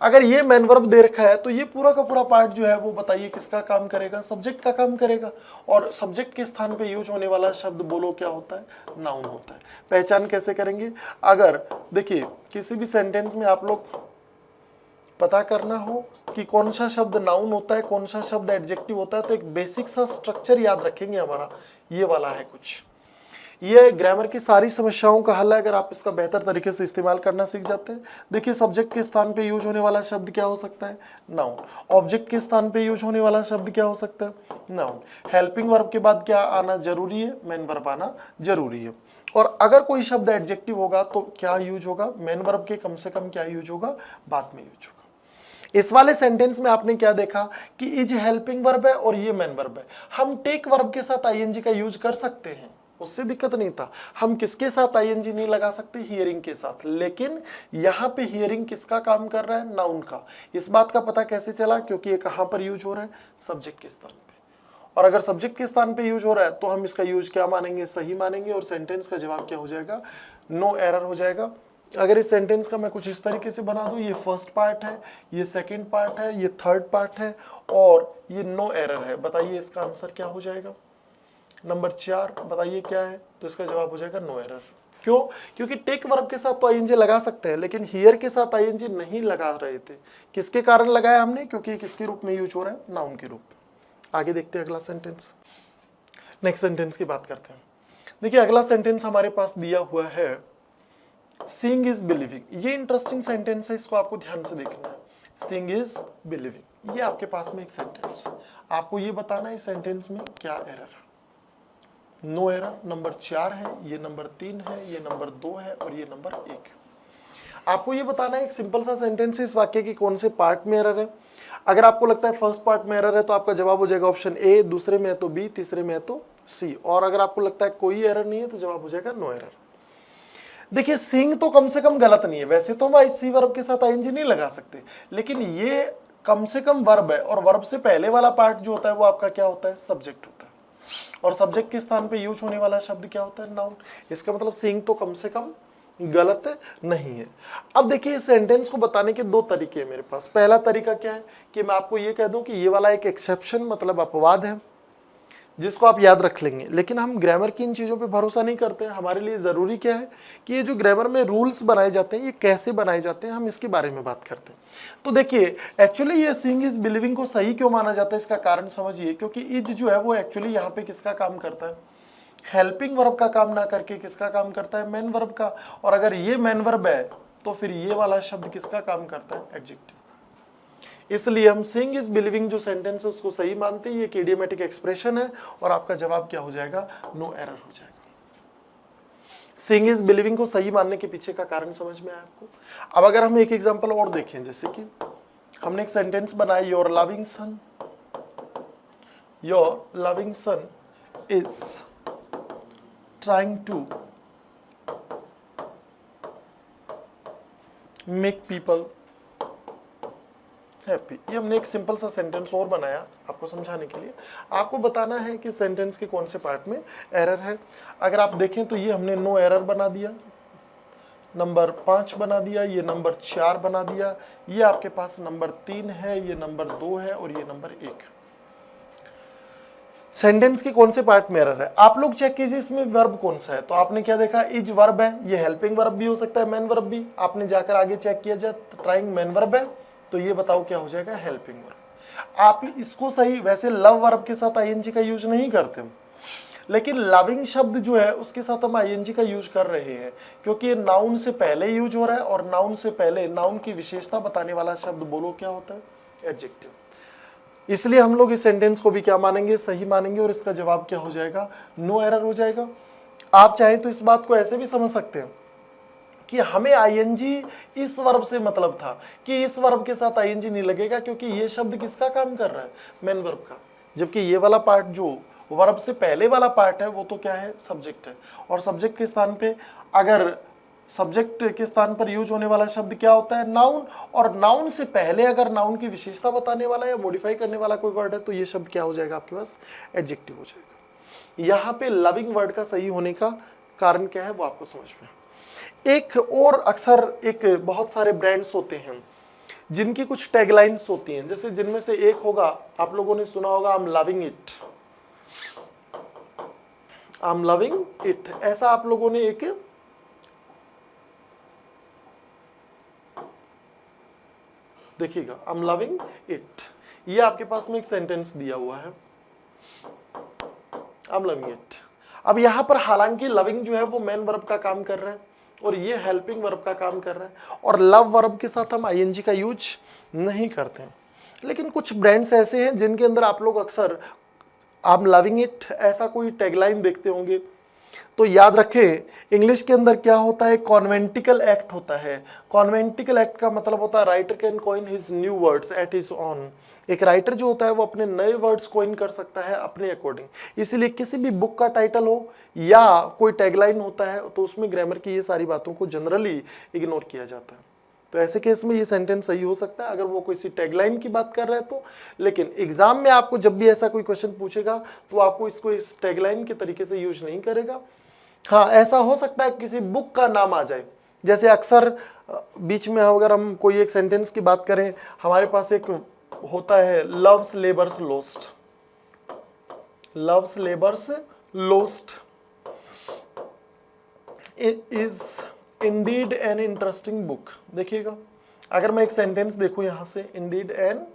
अगर ये मेन वर्ब दे रखा है तो ये पूरा का पूरा पार्ट जो है वो बताइए किसका काम करेगा? सब्जेक्ट का काम करेगा। और सब्जेक्ट के स्थान पे यूज होने वाला शब्द बोलो क्या होता है? नाउन होता है। पहचान कैसे करेंगे? अगर देखिए किसी भी सेंटेंस में आप लोग पता करना हो कि कौन सा शब्द नाउन होता है, कौन सा शब्द एडजेक्टिव होता है, तो एक बेसिक सा स्ट्रक्चर याद रखेंगे हमारा, ये वाला है कुछ। ये ग्रामर की सारी समस्याओं का हल है अगर आप इसका बेहतर तरीके से इस्तेमाल करना सीख जाते हैं। देखिए सब्जेक्ट के स्थान पे यूज होने वाला शब्द क्या हो सकता है? नाउन। ऑब्जेक्ट के स्थान पे यूज होने वाला शब्द क्या हो सकता है? नाउन। हेल्पिंग वर्ब के बाद क्या आना जरूरी है? मेन वर्ब आना जरूरी है। और अगर कोई शब्द एडजेक्टिव होगा तो क्या यूज होगा? मेन वर्ब के कम से कम क्या यूज होगा? बाद में यूज होगा। इस वाले सेंटेंस में आपने क्या देखा कि इज हेल्पिंग वर्ब है और ये मेन वर्ब है। हम टेक वर्ब के साथ आईएनजी का यूज कर सकते हैं, उससे दिक्कत नहीं था। हम किसके साथ आईएनजी नहीं लगा सकते? हियरिंग के साथ। लेकिन यहां पे हियरिंग किसका काम कर रहा है? नाउन का। इस बात का पता कैसे चला? क्योंकि ये कहां पर यूज हो रहा है? सब्जेक्ट के स्थान पे। और अगर सब्जेक्ट के स्थान पे यूज हो रहा है तो हम इसका यूज क्या मानेंगे? सही मानेंगे। और सेंटेंस का जवाब क्या हो जाएगा? नो एरर हो जाएगा। अगर इस सेंटेंस का मैं कुछ इस तरीके से बना दूं, ये फर्स्ट पार्ट है, ये सेकंड पार्ट है, ये थर्ड पार्ट है और ये नो एरर है, बताइए इसका आंसर क्या हो जाएगा? नंबर 4 बताइए क्या है? तो इसका जवाब हो जाएगा नो एरर। क्यों? क्योंकि टेक वर्ब के साथ तो आईएनजी लगा सकते हैं, लेकिन हियर के साथ आईएनजी नहीं लगा रहे थे। किसके कारण लगाया हमने? क्योंकि किसके रूप में यूज हो रहा है? नाउन के रूप में। आगे देखते हैं अगला सेंटेंस। नेक्स्ट सेंटेंस की बात करते हैं। देखिए अगला सेंटेंस हमारे पास दिया हुआ है, सीइंग इज बिलीविंग। ये इंटरेस्टिंग सेंटेंस है, इसको आपको ध्यान से देखना है। सीइंग इज बिलीविंग, ये आपके पास में एक सेंटेंस, आपको ये बताना है इस सेंटेंस में क्या एरर है। नो एरर, नंबर 4 है, ये नंबर 3 है, ये नंबर 2 है और ये नंबर 1 है। आपको ये बताना है एक सिंपल सा सेंटेंस है, इस वाक्य की कौन से पार्ट में एरर है। अगर आपको लगता है फर्स्ट पार्ट में एरर है तो आपका जवाब हो जाएगा ऑप्शन ए, दूसरे में है तो बी, तीसरे में है तो सी, और अगर आपको लगता है कोई एरर नहीं है तो जवाब हो जाएगा नो एरर। देखिए सीइंग तो कम से कम गलत नहीं है, वैसे तो हम सी वर्ब के साथ आईएनजी नहीं लगा सकते, लेकिन ये कम से कम वर्ब है, और वर्ब से पहले वाला पार्ट जो होता है वो आपका क्या होता है? सब्जेक्ट होता है, और सब्जेक्ट के स्थान पे यूज होने वाला शब्द क्या होता है? नाउन। इसका मतलब सीइंग तो कम से कम गलत नहीं है। अब देखिए इस सेंटेंस को बताने के दो तरीके हैं मेरे पास। पहला तरीका क्या है कि मैं आपको ये कह दूं कि ये वाला एक एक्सेप्शन मतलब अपवाद है जिसको आप याद रख लेंगे, लेकिन हम ग्रामर की इन चीज़ों पे भरोसा नहीं करते हैं। हमारे लिए ज़रूरी क्या है कि ये जो ग्रामर में रूल्स बनाए जाते हैं ये कैसे बनाए जाते हैं, हम इसके बारे में बात करते हैं। तो देखिए एक्चुअली ये सीइंग इज बिलीविंग को सही क्यों माना जाता है, इसका कारण समझिए। क्योंकि इज जो है वो एक्चुअली यहाँ पे किसका काम करता है? हेल्पिंग वर्ब का काम ना करके किसका काम करता है? मेन वर्ब का। और अगर ये मेन वर्ब है तो फिर ये वाला शब्द किसका काम करता है? एडजेक्टिव। इसलिए हम सीइंग इज बिलीविंग जो सेंटेंस है उसको सही मानते हैं, ये एक इडियोमैटिक एक्सप्रेशन है, और आपका जवाब क्या हो जाएगा? नो एरर हो जाएगा। सीइंग इज बिलीविंग को सही मानने के पीछे का कारण समझ में आया आपको? अब अगर हम एक एग्जांपल और देखें, जैसे कि हमने एक सेंटेंस बनाया, your loving son is trying to make people happy. ये हमने एक सिंपल सा सेंटेंस और बनाया आपको समझाने के लिए। आपको बताना है कि सेंटेंस के कौन से पार्ट में एरर है। अगर आप देखें तो ये हमने नो एरर बना दिया, नंबर 5 बना दिया, ये नंबर 4 बना दिया, ये आपके पास नंबर 3 है, ये नंबर 2 है और ये नंबर 1। सेंटेंस के कौन से पार्ट में एरर है? आप लोग चेक कीजिए इसमें वर्ब कौन सा है। तो आपने क्या देखा? इज वर्ब है, ये हेल्पिंग वर्ब भी हो सकता है, मेन वर्ब भी। आपने जाकर आगे चेक किया जाए, ट्राइंग मेन वर्ब है, तो ये बताओ क्या हो जाएगा? Helping verb. आप इसको सही, वैसे लव वर्ब के साथ आईएनजी का यूज नहीं करते हम, लेकिन लविंग शब्द जो है उसके साथ हम आईएनजी का यूज कर रहे हैं, क्योंकि ये नाउन से पहले यूज हो रहा है, और नाउन से पहले नाउन की विशेषता बताने वाला शब्द बोलो क्या होता है? एडजेक्टिव। इसलिए हम लोग इस सेंटेंस को भी क्या मानेंगे? सही मानेंगे, और इसका जवाब क्या हो जाएगा? नो एरर हो जाएगा। आप चाहें तो इस बात को ऐसे भी समझ सकते हैं कि हमें आईएनजी इस वर्ब से मतलब था कि इस वर्ब के साथ आईएनजी नहीं लगेगा, क्योंकि ये शब्द किसका काम कर रहा है? मेन वर्ब का। जबकि ये वाला पार्ट जो वर्ब से पहले वाला पार्ट है वो तो क्या है? सब्जेक्ट है। और सब्जेक्ट के स्थान पे, अगर सब्जेक्ट के स्थान पर यूज होने वाला शब्द क्या होता है? नाउन। और नाउन से पहले अगर नाउन की विशेषता बताने वाला या मॉडिफाई करने वाला कोई वर्ड है तो ये शब्द क्या हो जाएगा आपके पास? एडजेक्टिव हो जाएगा। यहाँ पे लविंग वर्ड का सही होने का कारण क्या है वो आपको समझ में। एक और अक्सर एक बहुत सारे ब्रांड्स होते हैं जिनकी कुछ टैगलाइंस होती हैं, जैसे जिनमें से एक होगा, आप लोगों ने सुना होगा, I am loving it, I am loving it. ऐसा आप लोगों ने एक देखिएगा, आई एम लविंग इट, ये आपके पास में एक सेंटेंस दिया हुआ है, आई एम लविंग इट। अब यहां पर हालांकि लविंग जो है वो मेन वर्ब का काम कर रहा है और ये हेल्पिंग वर्ब का काम कर रहा है, और लव वर्ब के साथ हम आईएनजी का यूज नहीं करते हैं। लेकिन कुछ ब्रांड्स ऐसे हैं जिनके अंदर आप लोग अक्सर आई एम लविंग इट ऐसा कोई टैगलाइन देखते होंगे। तो याद रखें इंग्लिश के अंदर क्या होता है? कॉन्वेंटिकल एक्ट होता है। कॉन्वेंटिकल एक्ट का मतलब होता है writer can coin his new words at his on. एक राइटर जो होता है वो अपने नए वर्ड्स कॉइन कर सकता है अपने अकॉर्डिंग। इसीलिए किसी भी बुक का टाइटल हो या कोई टैगलाइन होता है तो उसमें ग्रामर की ये सारी बातों को जनरली इग्नोर किया जाता है। तो ऐसे केस में ये सेंटेंस सही हो सकता है अगर वो किसी टैगलाइन की बात कर रहा है तो। लेकिन एग्जाम में आपको जब भी ऐसा कोई क्वेश्चन पूछेगा तो आपको इसको इस टैगलाइन के तरीके से यूज नहीं करेगा। हाँ, ऐसा हो सकता है किसी बुक का नाम आ जाए, जैसे अक्सर बीच में अगर हम कोई एक सेंटेंस की बात करें, हमारे पास एक होता है loves labours lost, loves labours lost. Is Indeed an interesting book. देखिएगा, अगर मैं एक सेंटेंस देखूं यहां से, इंडीड एन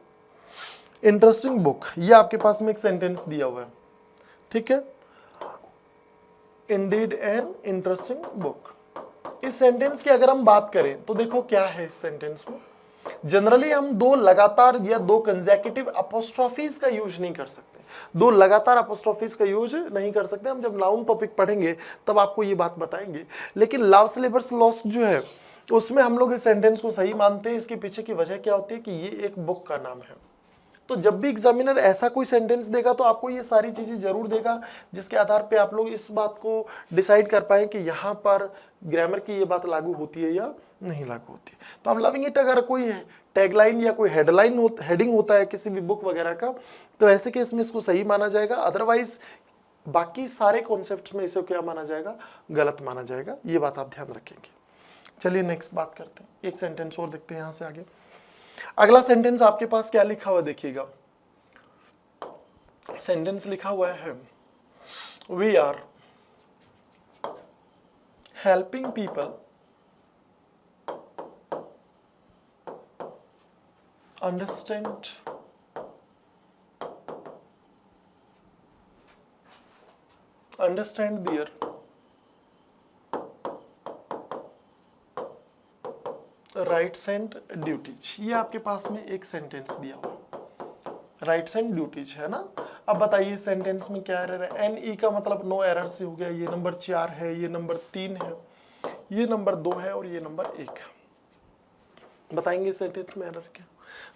इंटरेस्टिंग बुक, ये आपके पास में एक सेंटेंस दिया हुआ है, ठीक है, इंडीड एन इंटरेस्टिंग बुक। इस सेंटेंस की अगर हम बात करें तो देखो क्या है इस सेंटेंस में। जनरली हम दो लगातार या दो कंसेक्यूटिव अपोस्ट्रोफीज का यूज नहीं कर सकते, दो लगातार अपोस्ट्रोफीज का यूज नहीं कर सकते। हम जब नाउन टॉपिक पढ़ेंगे तब आपको ये बात बताएंगे। लेकिन लव सिलेबस लॉस्ट जो है उसमें हम लोग इस सेंटेंस को सही मानते हैं। इसके पीछे की वजह क्या होती है कि ये एक बुक का नाम है। तो जब भी एग्जामिनर ऐसा कोई सेंटेंस देगा तो आपको ये सारी चीजें जरूर देगा, जिसके आधार पे आप लोग इस बात को डिसाइड कर पाए कि यहाँ पर ग्रामर की ये बात लागू होती है या नहीं लागू होती है। तो हम लविंग इट अगर कोई टैगलाइन या कोई हेडिंग होता है किसी भी बुक वगैरह का, तो ऐसे केस में इसको सही माना जाएगा। अदरवाइज बाकी सारे कॉन्सेप्ट में इसे क्या माना जाएगा, गलत माना जाएगा। ये बात आप ध्यान रखेंगे। चलिए नेक्स्ट बात करते हैं, एक सेंटेंस और देखते हैं यहां से आगे। अगला सेंटेंस आपके पास क्या लिखा हुआ देखिएगा, सेंटेंस लिखा हुआ है we are helping people understand their rights and duties. ये आपके पास में एक सेंटेंस दिया हुआ, राइट्स एंड ड्यूटीज है ना। अब बताइए सेंटेंस में क्या एरर है। एन ई का मतलब नो एरर से हो गया। ये नंबर 4 है, ये नंबर 3 है, ये नंबर 2 है और ये नंबर 1 है। बताएंगे सेंटेंस में एरर क्या।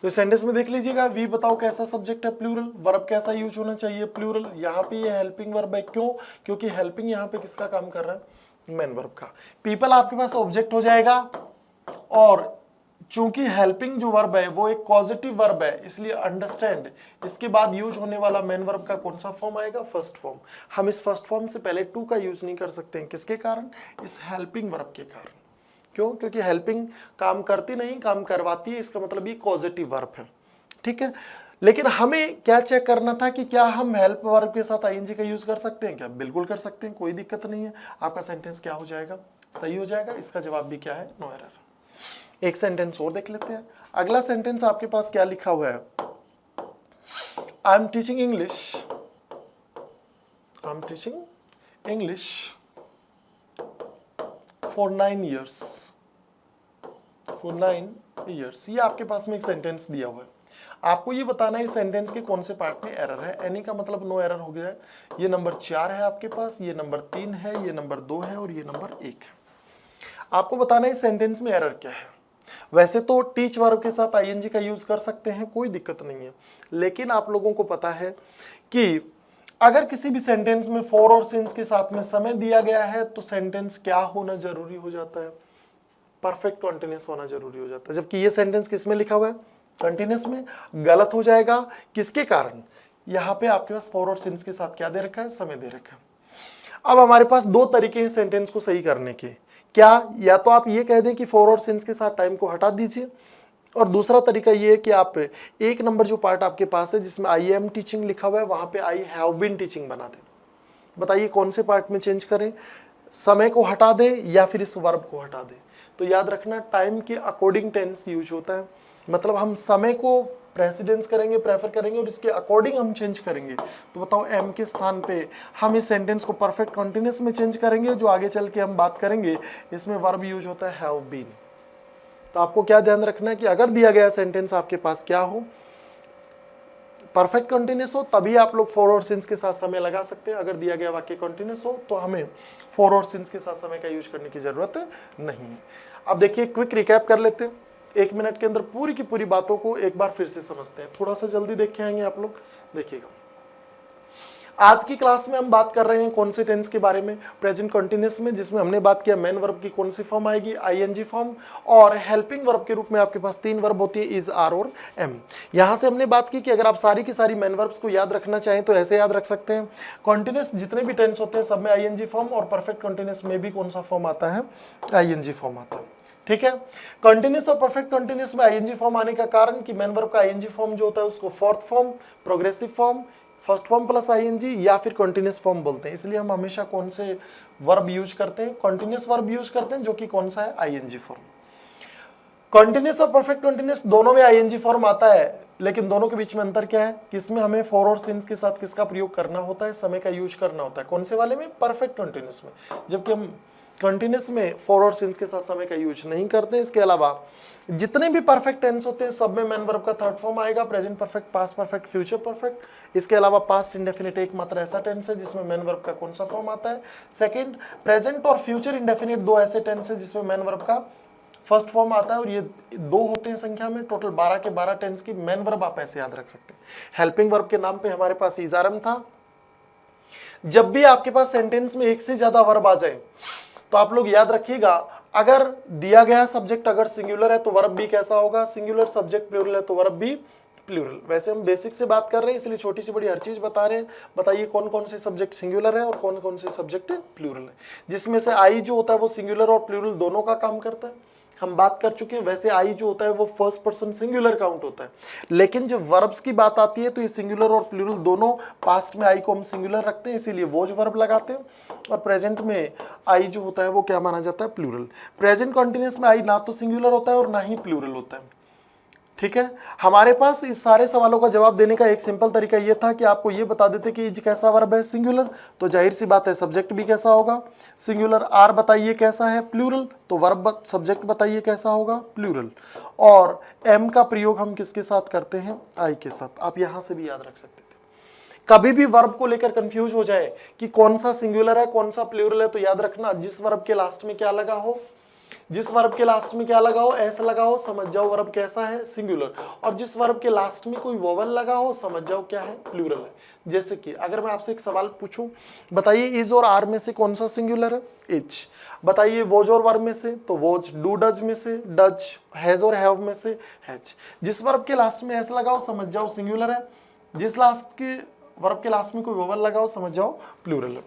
तो सेंटेंस में देख लीजिएगा, वी बताओ कैसा सब्जेक्ट है, प्लूरल। वर्ब कैसा यूज होना चाहिए, प्लूरल। यहाँ पे ये हेल्पिंग वर्ब है, क्यों, क्योंकि हेल्पिंग यहाँ पे किसका काम कर रहा है, मेन वर्ब का। पीपल आपके पास ऑब्जेक्ट हो जाएगा, और चूंकि हेल्पिंग जो वर्ब है वो एक पॉजिटिव वर्ब है, इसलिए अंडरस्टैंड इसके बाद यूज होने वाला मेन वर्ब का कौन सा फॉर्म आएगा, फर्स्ट फॉर्म। हम इस फर्स्ट फॉर्म से पहले टू का यूज नहीं कर सकते हैं, किसके कारण, इस हेल्पिंग वर्ब के कारण। क्यों, क्योंकि हेल्पिंग काम करती नहीं, काम करवाती है, इसका मतलब ये पॉजिटिव वर्ब है, ठीक है। लेकिन हमें क्या चेक करना था कि क्या हम हेल्प वर्ब के साथ आईएनजी का यूज कर सकते हैं क्या, बिल्कुल कर सकते हैं, कोई दिक्कत नहीं है। आपका सेंटेंस क्या हो जाएगा, सही हो जाएगा। इसका जवाब भी क्या है, नो एरर। एक सेंटेंस और देख लेते हैं। अगला सेंटेंस आपके पास क्या लिखा हुआ है, I am teaching English, I am teaching English for 9 years, for 9 years। ये आपके पास में एक सेंटेंस दिया हुआ है। आपको ये बताना है इस सेंटेंस के कौन से पार्ट में एरर है। एनी का मतलब नो एरर हो गया है। ये नंबर 4 है आपके पास, ये नंबर 3 है, ये नंबर 2 है और ये नंबर 1 है। आपको बताना है इस सेंटेंस में एरर क्या है। वैसे तो टीच वर्ब के साथ आईएनजी का यूज कर सकते हैं, कोई दिक्कत नहीं है। लेकिन आप लोगों को पता है कि अगर किसी भी सेंटेंस में फॉर और सिंस के साथ में समय दिया गया है तो सेंटेंस क्या होना जरूरी हो जाता है, परफेक्ट कंटीन्यूअस होना जरूरी हो जाता है। जबकि ये सेंटेंस किस में लिखा हुआ है, कंटीन्यूअस में। गलत हो जाएगा, किसके कारण, यहाँ पे आपके पास फॉर और सिंस के साथ क्या दे रखा है, समय दे रखा है। अब हमारे पास दो तरीके हैं सेंटेंस को सही करने के। क्या, या तो आप ये कह दें कि फॉर और सिंस के साथ टाइम को हटा दीजिए, और दूसरा तरीका ये है कि आप एक नंबर जो पार्ट आपके पास है जिसमें आई एम टीचिंग लिखा हुआ है वहां पे आई हैव बीन टीचिंग बना दें। बताइए कौन से पार्ट में चेंज करें, समय को हटा दें या फिर इस वर्ब को हटा दें। तो याद रखना टाइम के अकॉर्डिंग टेंस यूज होता है, मतलब हम समय को प्रेसिडेंस करेंगे, प्रेफर करेंगे और इसके अकॉर्डिंग हम चेंज करेंगे। तो बताओ एम के स्थान पे हम इस सेंटेंस को परफेक्ट कंटीन्यूअस में चेंज करेंगे, जो आगे चल के हम बात करेंगे इसमें वर्ब यूज होता है हैव बीन। तो आपको क्या ध्यान रखना है कि अगर दिया गया सेंटेंस आपके पास क्या हो, परफेक्ट कंटीन्यूअस हो, तभी आप लोग फॉर और सिंस के साथ समय लगा सकते हैं। अगर दिया गया वाक्य कंटीन्यूअस हो तो हमें फॉर और सिंस के साथ समय का यूज करने की जरूरत नहीं है। अब देखिए क्विक रिकैप कर लेते हैं, 1 मिनट के अंदर पूरी की पूरी बातों को एक बार फिर से समझते हैं। थोड़ा सा जल्दी देख के आएंगे आप लोग। देखिएगा, आज की क्लास में हम बात कर रहे हैं कौन से टेंस के बारे में, प्रेजेंट कंटीन्यूअस में, जिसमें हमने बात किया मेन वर्ब की कौन सी फॉर्म आएगी, आईएनजी फॉर्म, और हेल्पिंग वर्ब के रूप में आपके पास 3 वर्ब होती है, इज, आर और एम। यहां से हमने बात की कि अगर आप सारी की सारी मेन वर्ब्स को याद रखना चाहें तो ऐसे याद रख सकते हैं। कॉन्टिन्यूअस जितने भी टेंस होते हैं सब में आईएनजी फॉर्म, और परफेक्ट कंटीन्यूअस में भी कौन सा फॉर्म आता है, आईएनजी फॉर्म आता है। ठीक है, कंटीन्यूअस और परफेक्ट कंटीन्यूअस में आईएनजी फॉर्म आने का कारण कि मेन वर्ब का आईएनजी फॉर्म जो होता है उसको fourth form, progressive form, first form plus ING या फिर कॉन्टिन्यूस फॉर्म बोलते हैं। इसलिए हम हमेशा कौन से वर्ब यूज करते हैं, कॉन्टिन्यूस वर्ब यूज करते हैं, जो कि कौन सा है, आईएनजी फॉर्म। कॉन्टिन्यूस और परफेक्ट कॉन्टिन्यूस दोनों में आईएनजी फॉर्म आता है, लेकिन दोनों के बीच में अंतर क्या है, किसमें हमें फॉर और सिंस के साथ किसका प्रयोग करना होता है, समय का यूज करना होता है, कौन से वाले में, परफेक्ट कॉन्टिन्यूस में, जबकि हम कंटिन्यूस में फॉर और सिंस के साथ समय का यूज नहीं करते हैं। इसके अलावा जितने भी परफेक्ट टेंस होते हैं सब में मैन वर्ब का थर्ड फॉर्म आएगा, present perfect, past perfect, future perfect. इसके अलावा पास्ट इंडेफिनिट एकमात्र ऐसा टेंस है जिसमें मैन वर्ब का कौन सा फॉर्म आता है, सेकंड। प्रेजेंट और फ्यूचर इंडेफिनिट दो ऐसे टेंस है जिसमें मैन वर्ब का फर्स्ट फॉर्म आता है, और ये दो होते हैं संख्या में, टोटल 12 के 12 टेंस की मैन वर्ब आप ऐसे याद रख सकते हैं। हेल्पिंग वर्ब के नाम पे हमारे पास इजारम था। जब भी आपके पास सेंटेंस में एक से ज्यादा वर्ब आ जाए तो आप लोग याद रखिएगा, अगर दिया गया सब्जेक्ट अगर सिंगुलर है तो वर्ब भी कैसा होगा, सिंगुलर, सब्जेक्ट प्लूरल है तो वर्ब भी प्लूरल। वैसे हम बेसिक से बात कर रहे हैं इसलिए छोटी सी बड़ी हर चीज बता रहे हैं। बताइए कौन कौन से सब्जेक्ट सिंगुलर है और कौन कौन से सब्जेक्ट प्लूरल है, जिसमें से आई जो होता है वो सिंगुलर और प्लूरल दोनों का काम करता है, हम बात कर चुके हैं। वैसे आई जो होता है वो फर्स्ट पर्सन सिंगुलर काउंट होता है, लेकिन जब वर्ब्स की बात आती है तो ये सिंगुलर और प्लूरल दोनों, पास्ट में आई को हम सिंगुलर रखते हैं इसीलिए वोज वर्ब लगाते हैं, और प्रेजेंट में आई जो होता है वो क्या माना जाता है, प्लूरल। प्रेजेंट कंटिन्यूअस में आई ना तो सिंगुलर होता है और ना ही प्लूरल होता है। ठीक है, हमारे पास इस सारे सवालों का जवाब देने का एक सिंपल तरीका ये था कि आपको ये बता देते कि इज कैसा वर्ब है, सिंगुलर, तो जाहिर सी बात है सब्जेक्ट भी कैसा होगा, सिंगुलर। आर बताइए कैसा है, प्लूरल, तो वर्ब सब्जेक्ट बताइए कैसा होगा, प्लूरल। और एम का प्रयोग हम किसके साथ करते हैं, आई के साथ। आप यहां से भी याद रख सकते थे। कभी भी वर्ब को लेकर कंफ्यूज हो जाए कि कौन सा सिंगुलर है कौन सा प्लूरल है, तो याद रखना जिस वर्ब के लास्ट में क्या लगा हो, जिस वर्ब के लास्ट में क्या लगा हो, एस लगा हो, समझ जाओ वर्ब कैसा है, सिंगुलर। और जिस वर्ब के लास्ट में कोई वोवल लगा हो, समझ जाओ क्या है, प्लूरल है। जैसे कि अगर मैं आपसे एक सवाल पूछूं, बताइए इज और आर में से कौन सा सिंगुलर है, इज। बताइए वोज और वर्ब में से, तो वोज। डू डज में से, डज। हैज और हैव में से, हैज। जिस वर्ब के लास्ट में एस लगा हो, समझ जाओ सिंगुलर है। जिस लास्ट के वर्ब के लास्ट में कोई वोवल लगा हो, समझ जाओ प्लूरल है।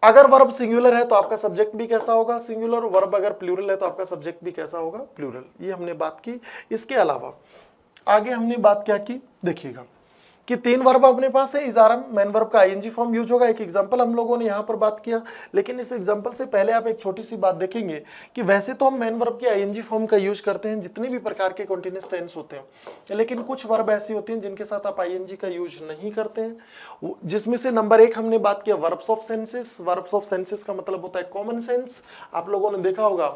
अगर वर्ब सिंगुलर है तो आपका सब्जेक्ट भी कैसा होगा, सिंगुलर। वर्ब अगर प्लूरल है तो आपका सब्जेक्ट भी कैसा होगा, प्लूरल। ये हमने बात की। इसके अलावा आगे हमने बात क्या की, देखिएगा कि 3 वर्ब अपने पास है। इजारम मैन वर्ब का आईएनजी फॉर्म यूज होगा। एक एग्जांपल हम लोगों ने यहाँ पर बात किया, लेकिन इस एग्जांपल से पहले आप एक छोटी सी बात देखेंगे कि वैसे तो हम मैन वर्ब के आईएनजी फॉर्म का यूज करते हैं जितने भी प्रकार के कंटीन्यूअस टेंस होते हैं, लेकिन कुछ वर्ब ऐसी होती हैं जिनके साथ आप आईएनजी का यूज नहीं करते हैं, जिसमें से नंबर 1 हमने बात किया verbs of senses. Verbs of senses का मतलब होता है कॉमन सेंस। आप लोगों ने देखा होगा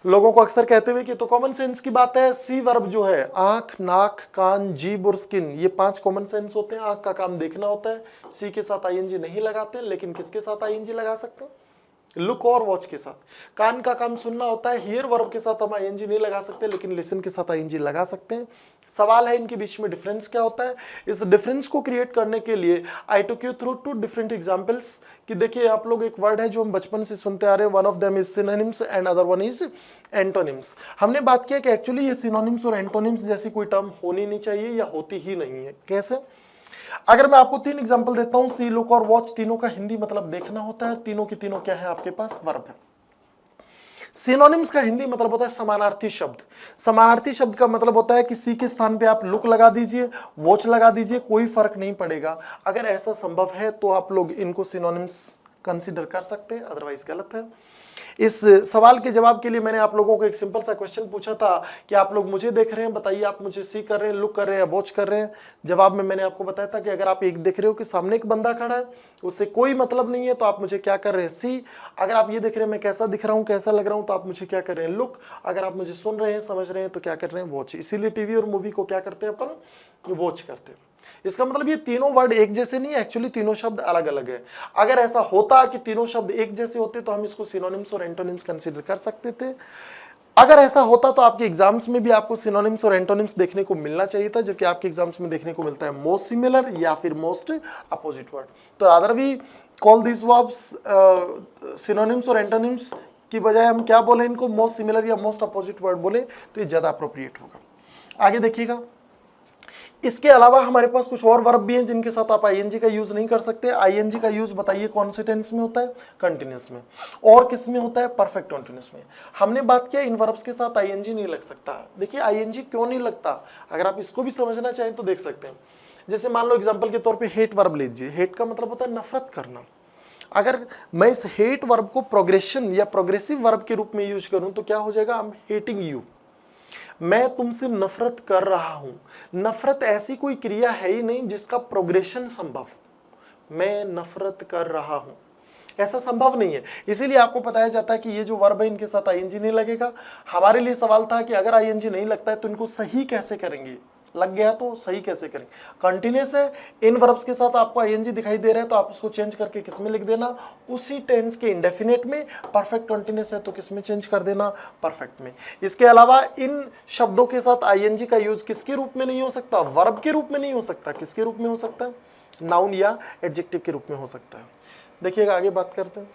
लोगों को अक्सर कहते हुए कि तो कॉमन सेंस की बात है, सी वर्ब जो है, आंख, नाक, कान, जीभ और स्किन, ये 5 कॉमन सेंस होते हैं। आंख का काम देखना होता है, सी के साथ आईएनजी नहीं लगाते, लेकिन किसके साथ आईएनजी लगा सकते हैं, लुक और वॉच के साथ। कान का काम सुनना होता है, हियर वर्ब के साथ हम आईएनजी नहीं लगा सकते, लेकिन लिसन के साथ आईएनजी लगा सकते हैं। सवाल है इनके बीच में डिफरेंस क्या होता है। इस डिफरेंस को क्रिएट करने के लिए I took you through 2 different examples. कि देखिए आप लोग, एक वर्ड है जो हम बचपन से सुनते आ रहे हैं, one of them is synonyms and other one is antonyms. हमने बात किया कि एक्चुअली ये सिनोनिम्स और एंटोनिम्स जैसी कोई टर्म होनी नहीं चाहिए या होती ही नहीं है। कैसे? अगर मैं आपको 3 एग्जांपल देता हूं, सी, लुक और वॉच, तीनों का हिंदी मतलब देखना होता है, तीनों की तीनों क्या है आपके पास, वर्ब है। सिनोनिम्स का हिंदी मतलब होता है समानार्थी शब्द। समानार्थी शब्द का मतलब होता है कि सी के स्थान पे आप लुक लगा दीजिए, वॉच लगा दीजिए, कोई फर्क नहीं पड़ेगा। अगर ऐसा संभव है तो आप लोग इनको सिनोनिम्स कंसीडर कर सकते हैं, अदरवाइज गलत है। इस सवाल के जवाब के लिए मैंने आप लोगों को एक सिंपल सा क्वेश्चन पूछा था कि आप लोग मुझे देख रहे हैं, बताइए आप मुझे सी कर रहे हैं, लुक कर रहे हैं या वॉच कर रहे हैं। जवाब में मैंने आपको बताया था कि अगर आप एक देख रहे हो कि सामने एक बंदा खड़ा है, उससे कोई मतलब नहीं है, तो आप मुझे क्या कर रहे हैं, सी। अगर आप ये देख रहे हैं मैं कैसा दिख रहा हूँ, कैसा लग रहा हूँ, तो आप मुझे क्या कर रहे हैं, लुक। अगर आप मुझे सुन रहे हैं, समझ रहे हैं, तो क्या कर रहे हैं, वॉच। इसीलिए टीवी और मूवी को क्या करते हैं अपन, वॉच करते हैं। इसका मतलब ये तीनों वर्ड एक जैसे नहीं है, एक्चुअली तीनों शब्द अलग अलग है। अगर ऐसा होता कि तीनों शब्द एक जैसे होते तो हम इसको सिनोनिम्स और एंटोनिम्स कंसीडर कर सकते थे। अगर ऐसा होता तो आपके एग्जाम्स में भी आपको सिनोनिम्स और एंटोनिम्स देखने को मिलना चाहिए था, जबकि आपके एग्जाम्स में देखने को मिलता है मोस्ट सिमिलर या फिर मोस्ट अपोजिट वर्ड। तो rather we call this verbs synonyms और एंटोनिम्स की बजाय हम क्या बोले, इनको मोस्ट सिमिलर या मोस्ट अपोजिट वर्ड बोले तो ये ज्यादा अप्रोप्रिएट होगा। आगे देखिएगा, इसके अलावा हमारे पास कुछ और वर्ब भी हैं जिनके साथ आप आईएनजी का यूज नहीं कर सकते। आईएनजी का यूज बताइए कौन से टेंस में होता है, कंटिन्यूअस में। और किस में होता है, परफेक्ट कंटिन्यूअस में। हमने बात किया इन वर्ब्स के साथ आईएनजी नहीं लग सकता। देखिए आईएनजी क्यों नहीं लगता, अगर आप इसको भी समझना चाहें तो देख सकते हैं। जैसे मान लो एग्जांपल के तौर पे हेट वर्ब लीजिए, हेट का मतलब होता है नफरत करना। अगर मैं इस हेट वर्ब को प्रोग्रेशन या प्रोग्रेसिव वर्ब के रूप में यूज करूं तो क्या हो जाएगा, आई एम हेटिंग यू, मैं तुमसे नफरत कर रहा हूं। नफरत ऐसी कोई क्रिया है ही नहीं जिसका प्रोग्रेशन संभव, मैं नफरत कर रहा हूं, ऐसा संभव नहीं है। इसीलिए आपको बताया जाता है कि ये जो वर्ब है इनके साथ आईएनजी नहीं लगेगा। हमारे लिए सवाल था कि अगर आईएनजी नहीं लगता है तो इनको सही कैसे करेंगे, लग गया तो सही कैसे करेंगे। कंटिन्यूअस है, इन वर्ब्स के साथ आपको आईएनजी दिखाई दे रहा है तो आप उसको चेंज करके किस में लिख देना, उसी टेंस के इंडेफिनेट में। परफेक्ट कंटिन्यूअस है तो किस में चेंज कर देना, परफेक्ट में। इसके अलावा इन शब्दों के साथ आईएनजी का यूज किसके रूप में नहीं हो सकता, वर्ब के रूप में नहीं हो सकता, किसके रूप में हो सकता है, नाउन या एडजेक्टिव के रूप में हो सकता है। देखिएगा आगे बात करते हैं।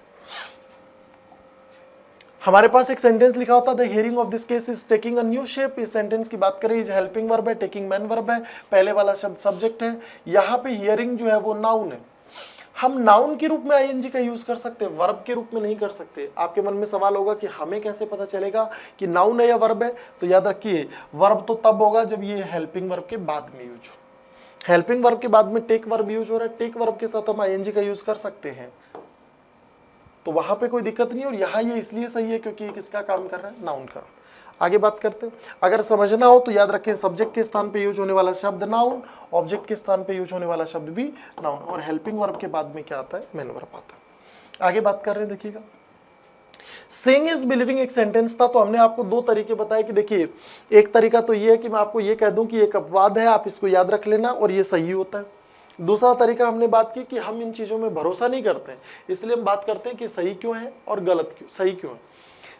हमारे पास एक सेंटेंस लिखा होता है the hearing of this case is taking a new shape. इस सेंटेंस की बात करें, इज हेल्पिंग वर्ब है, टेकिंग मैन वर्ब है, पहले वाला शब्द सब्जेक्ट है, यहाँ पे हियरिंग जो है वो नाउन है। हम नाउन के रूप में आईएनजी का यूज कर सकते हैं, वर्ब के रूप में नहीं कर सकते। आपके मन में सवाल होगा कि हमें कैसे पता चलेगा कि नाउन है या वर्ब है, तो याद रखिए वर्ब तो तब होगा जब ये हेल्पिंग वर्ब के बाद में यूज हो। हेल्पिंग वर्ब के बाद में टेक वर्ब यूज हो रहा है, टेक वर्ब के साथ हम आईएनजी का यूज कर सकते हैं, तो वहां पे कोई दिक्कत नहीं। और यहाँ ये इसलिए सही है क्योंकि ये किसका काम कर रहा है, नाउन का। आगे बात करते हैं। अगर समझना हो तो याद रखें सब्जेक्ट के स्थान पे यूज होने वाला शब्द नाउन, ऑब्जेक्ट के स्थान पे यूज होने वाला शब्द भी नाउन, और हेल्पिंग वर्ब के बाद में क्या आता है, मैन वर्ब आता है। आगे बात कर रहे हैं, देखिएगा सेइंग इज बिलीविंग एक सेंटेंस था, तो हमने आपको दो तरीके बताए कि देखिए एक तरीका तो ये है कि मैं आपको ये कह दूं कि एक अपवाद है, आप इसको याद रख लेना और ये सही होता है। दूसरा तरीका हमने बात की कि हम इन चीजों में भरोसा नहीं करते हैं, इसलिए हम बात करते हैं कि सही क्यों है और गलत क्यों, सही क्यों है।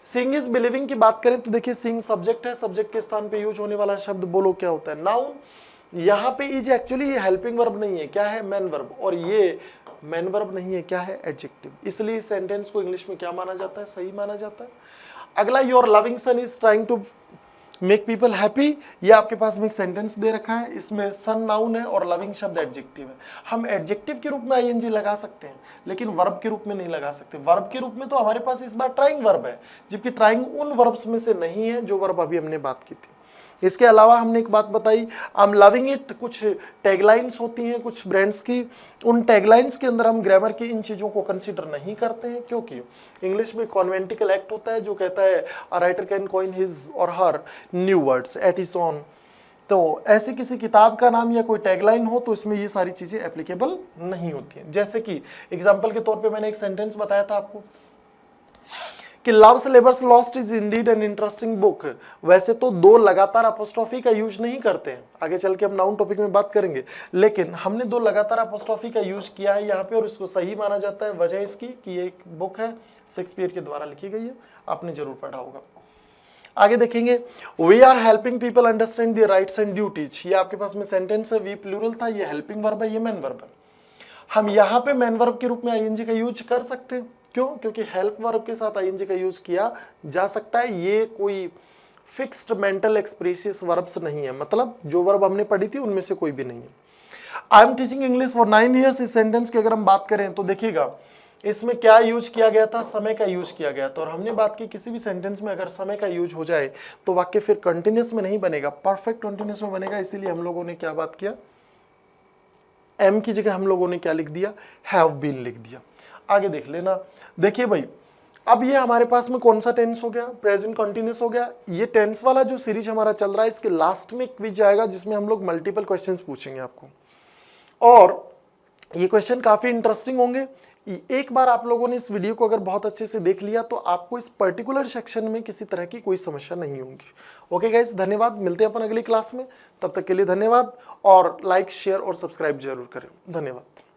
सीइंग इज बिलीविंग की बात करें तो देखिए सीइंग सब्जेक्ट है, सब्जेक्ट के स्थान पे यूज होने वाला शब्द बोलो क्या होता है, नाउन। यहाँ पे इज एक्चुअली ये हेल्पिंग वर्ब नहीं है, क्या है, मैन वर्ब, और ये मैन वर्ब नहीं है, क्या है, एडजेक्टिव। इसलिए इस सेंटेंस को इंग्लिश में क्या माना जाता है, सही माना जाता है। अगला, your loving son is trying to make people happy. ये आपके पास में एक सेंटेंस दे रखा है, इसमें सन नाउन है और लविंग शब्द एडजेक्टिव है। हम एडजेक्टिव के रूप में आईएनजी लगा सकते हैं लेकिन वर्ब के रूप में नहीं लगा सकते। वर्ब के रूप में तो हमारे पास इस बार ट्राइंग वर्ब है, जबकि ट्राइंग उन वर्ब्स में से नहीं है जो वर्ब अभी हमने बात की थी। इसके अलावा हमने एक बात बताई, आई एम लविंग इट, कुछ टैगलाइंस होती हैं कुछ ब्रांड्स की, उन टैगलाइंस के अंदर हम ग्रामर की इन चीज़ों को कंसीडर नहीं करते हैं, क्योंकि इंग्लिश में कॉन्वेंटिकल एक्ट होता है जो कहता है a writer can coin his or her new words at his own. तो ऐसी किसी किताब का नाम या कोई टैगलाइन हो तो इसमें ये सारी चीज़ें एप्लीकेबल नहीं होती हैं। जैसे कि एग्जाम्पल के तौर पर मैंने एक सेंटेंस बताया था आपको कि loves labours lost is Indeed an interesting book. वैसे तो दो लगातार अपोस्ट्रोफी का यूज नहीं करते हैं, आगे चल के हम नाउन टॉपिक में बात करेंगे, लेकिन हमने दो लगातार अपोस्ट्रोफी का यूज किया है यहाँ पे और इसको सही माना जाता है। वजह इसकी कि ये एक बुक है, शेक्सपियर के द्वारा लिखी गई है, आपने जरूर पढ़ा होगा। आगे देखेंगे, we are helping people understand the rights and duties. ये आपके पास में सेंटेंस है, वी प्लूरल था, ये हेल्पिंग वर्ब है, ये मैन वर्ब है। हम यहाँ पे मैन वर्ब के रूप में आईएनजी का यूज कर सकते हैं, क्यों, क्योंकि हेल्प वर्ब के साथ आईएनजी का यूज किया जा सकता है। ये कोई फिक्स्ड मेंटल एक्सप्रेसिव वर्ब्स नहीं है, मतलब जो वर्ब हमने पढ़ी थी उनमें से कोई भी नहीं है। I am teaching English for 9 years, इस सेंटेंस की अगर हम बात करें तो देखिएगा इसमें क्या यूज किया गया था, समय का यूज किया गया था। और हमने बात की किसी भी सेंटेंस में अगर समय का यूज हो जाए तो वाक्य फिर कंटिन्यूअस में नहीं बनेगा, परफेक्ट कंटिन्यूअस में बनेगा। इसीलिए हम लोगों ने क्या बात किया, एम की जगह हम लोगों ने क्या लिख दिया, हैव बीन लिख दिया। आगे देख लेना, देखिए भाई अब ये हमारे पास में कौन सा टेंस हो गया, प्रेजेंट कंटिन्यूअस हो गया। ये टेंस वाला जो सीरीज हमारा चल रहा है इसके लास्ट में क्विज आएगा जिसमें हम लोग मल्टीपल क्वेश्चंस पूछेंगे आपको, और ये क्वेश्चन काफी इंटरेस्टिंग होंगे। एक बार आप लोगों ने इस वीडियो को अगर बहुत अच्छे से देख लिया तो आपको इस पर्टिकुलर सेक्शन में किसी तरह की कोई समस्या नहीं होगी। ओके गाइस, धन्यवाद, मिलते हैं अपन अगली क्लास में, तब तक के लिए धन्यवाद, और लाइक शेयर और सब्सक्राइब जरूर करें। धन्यवाद।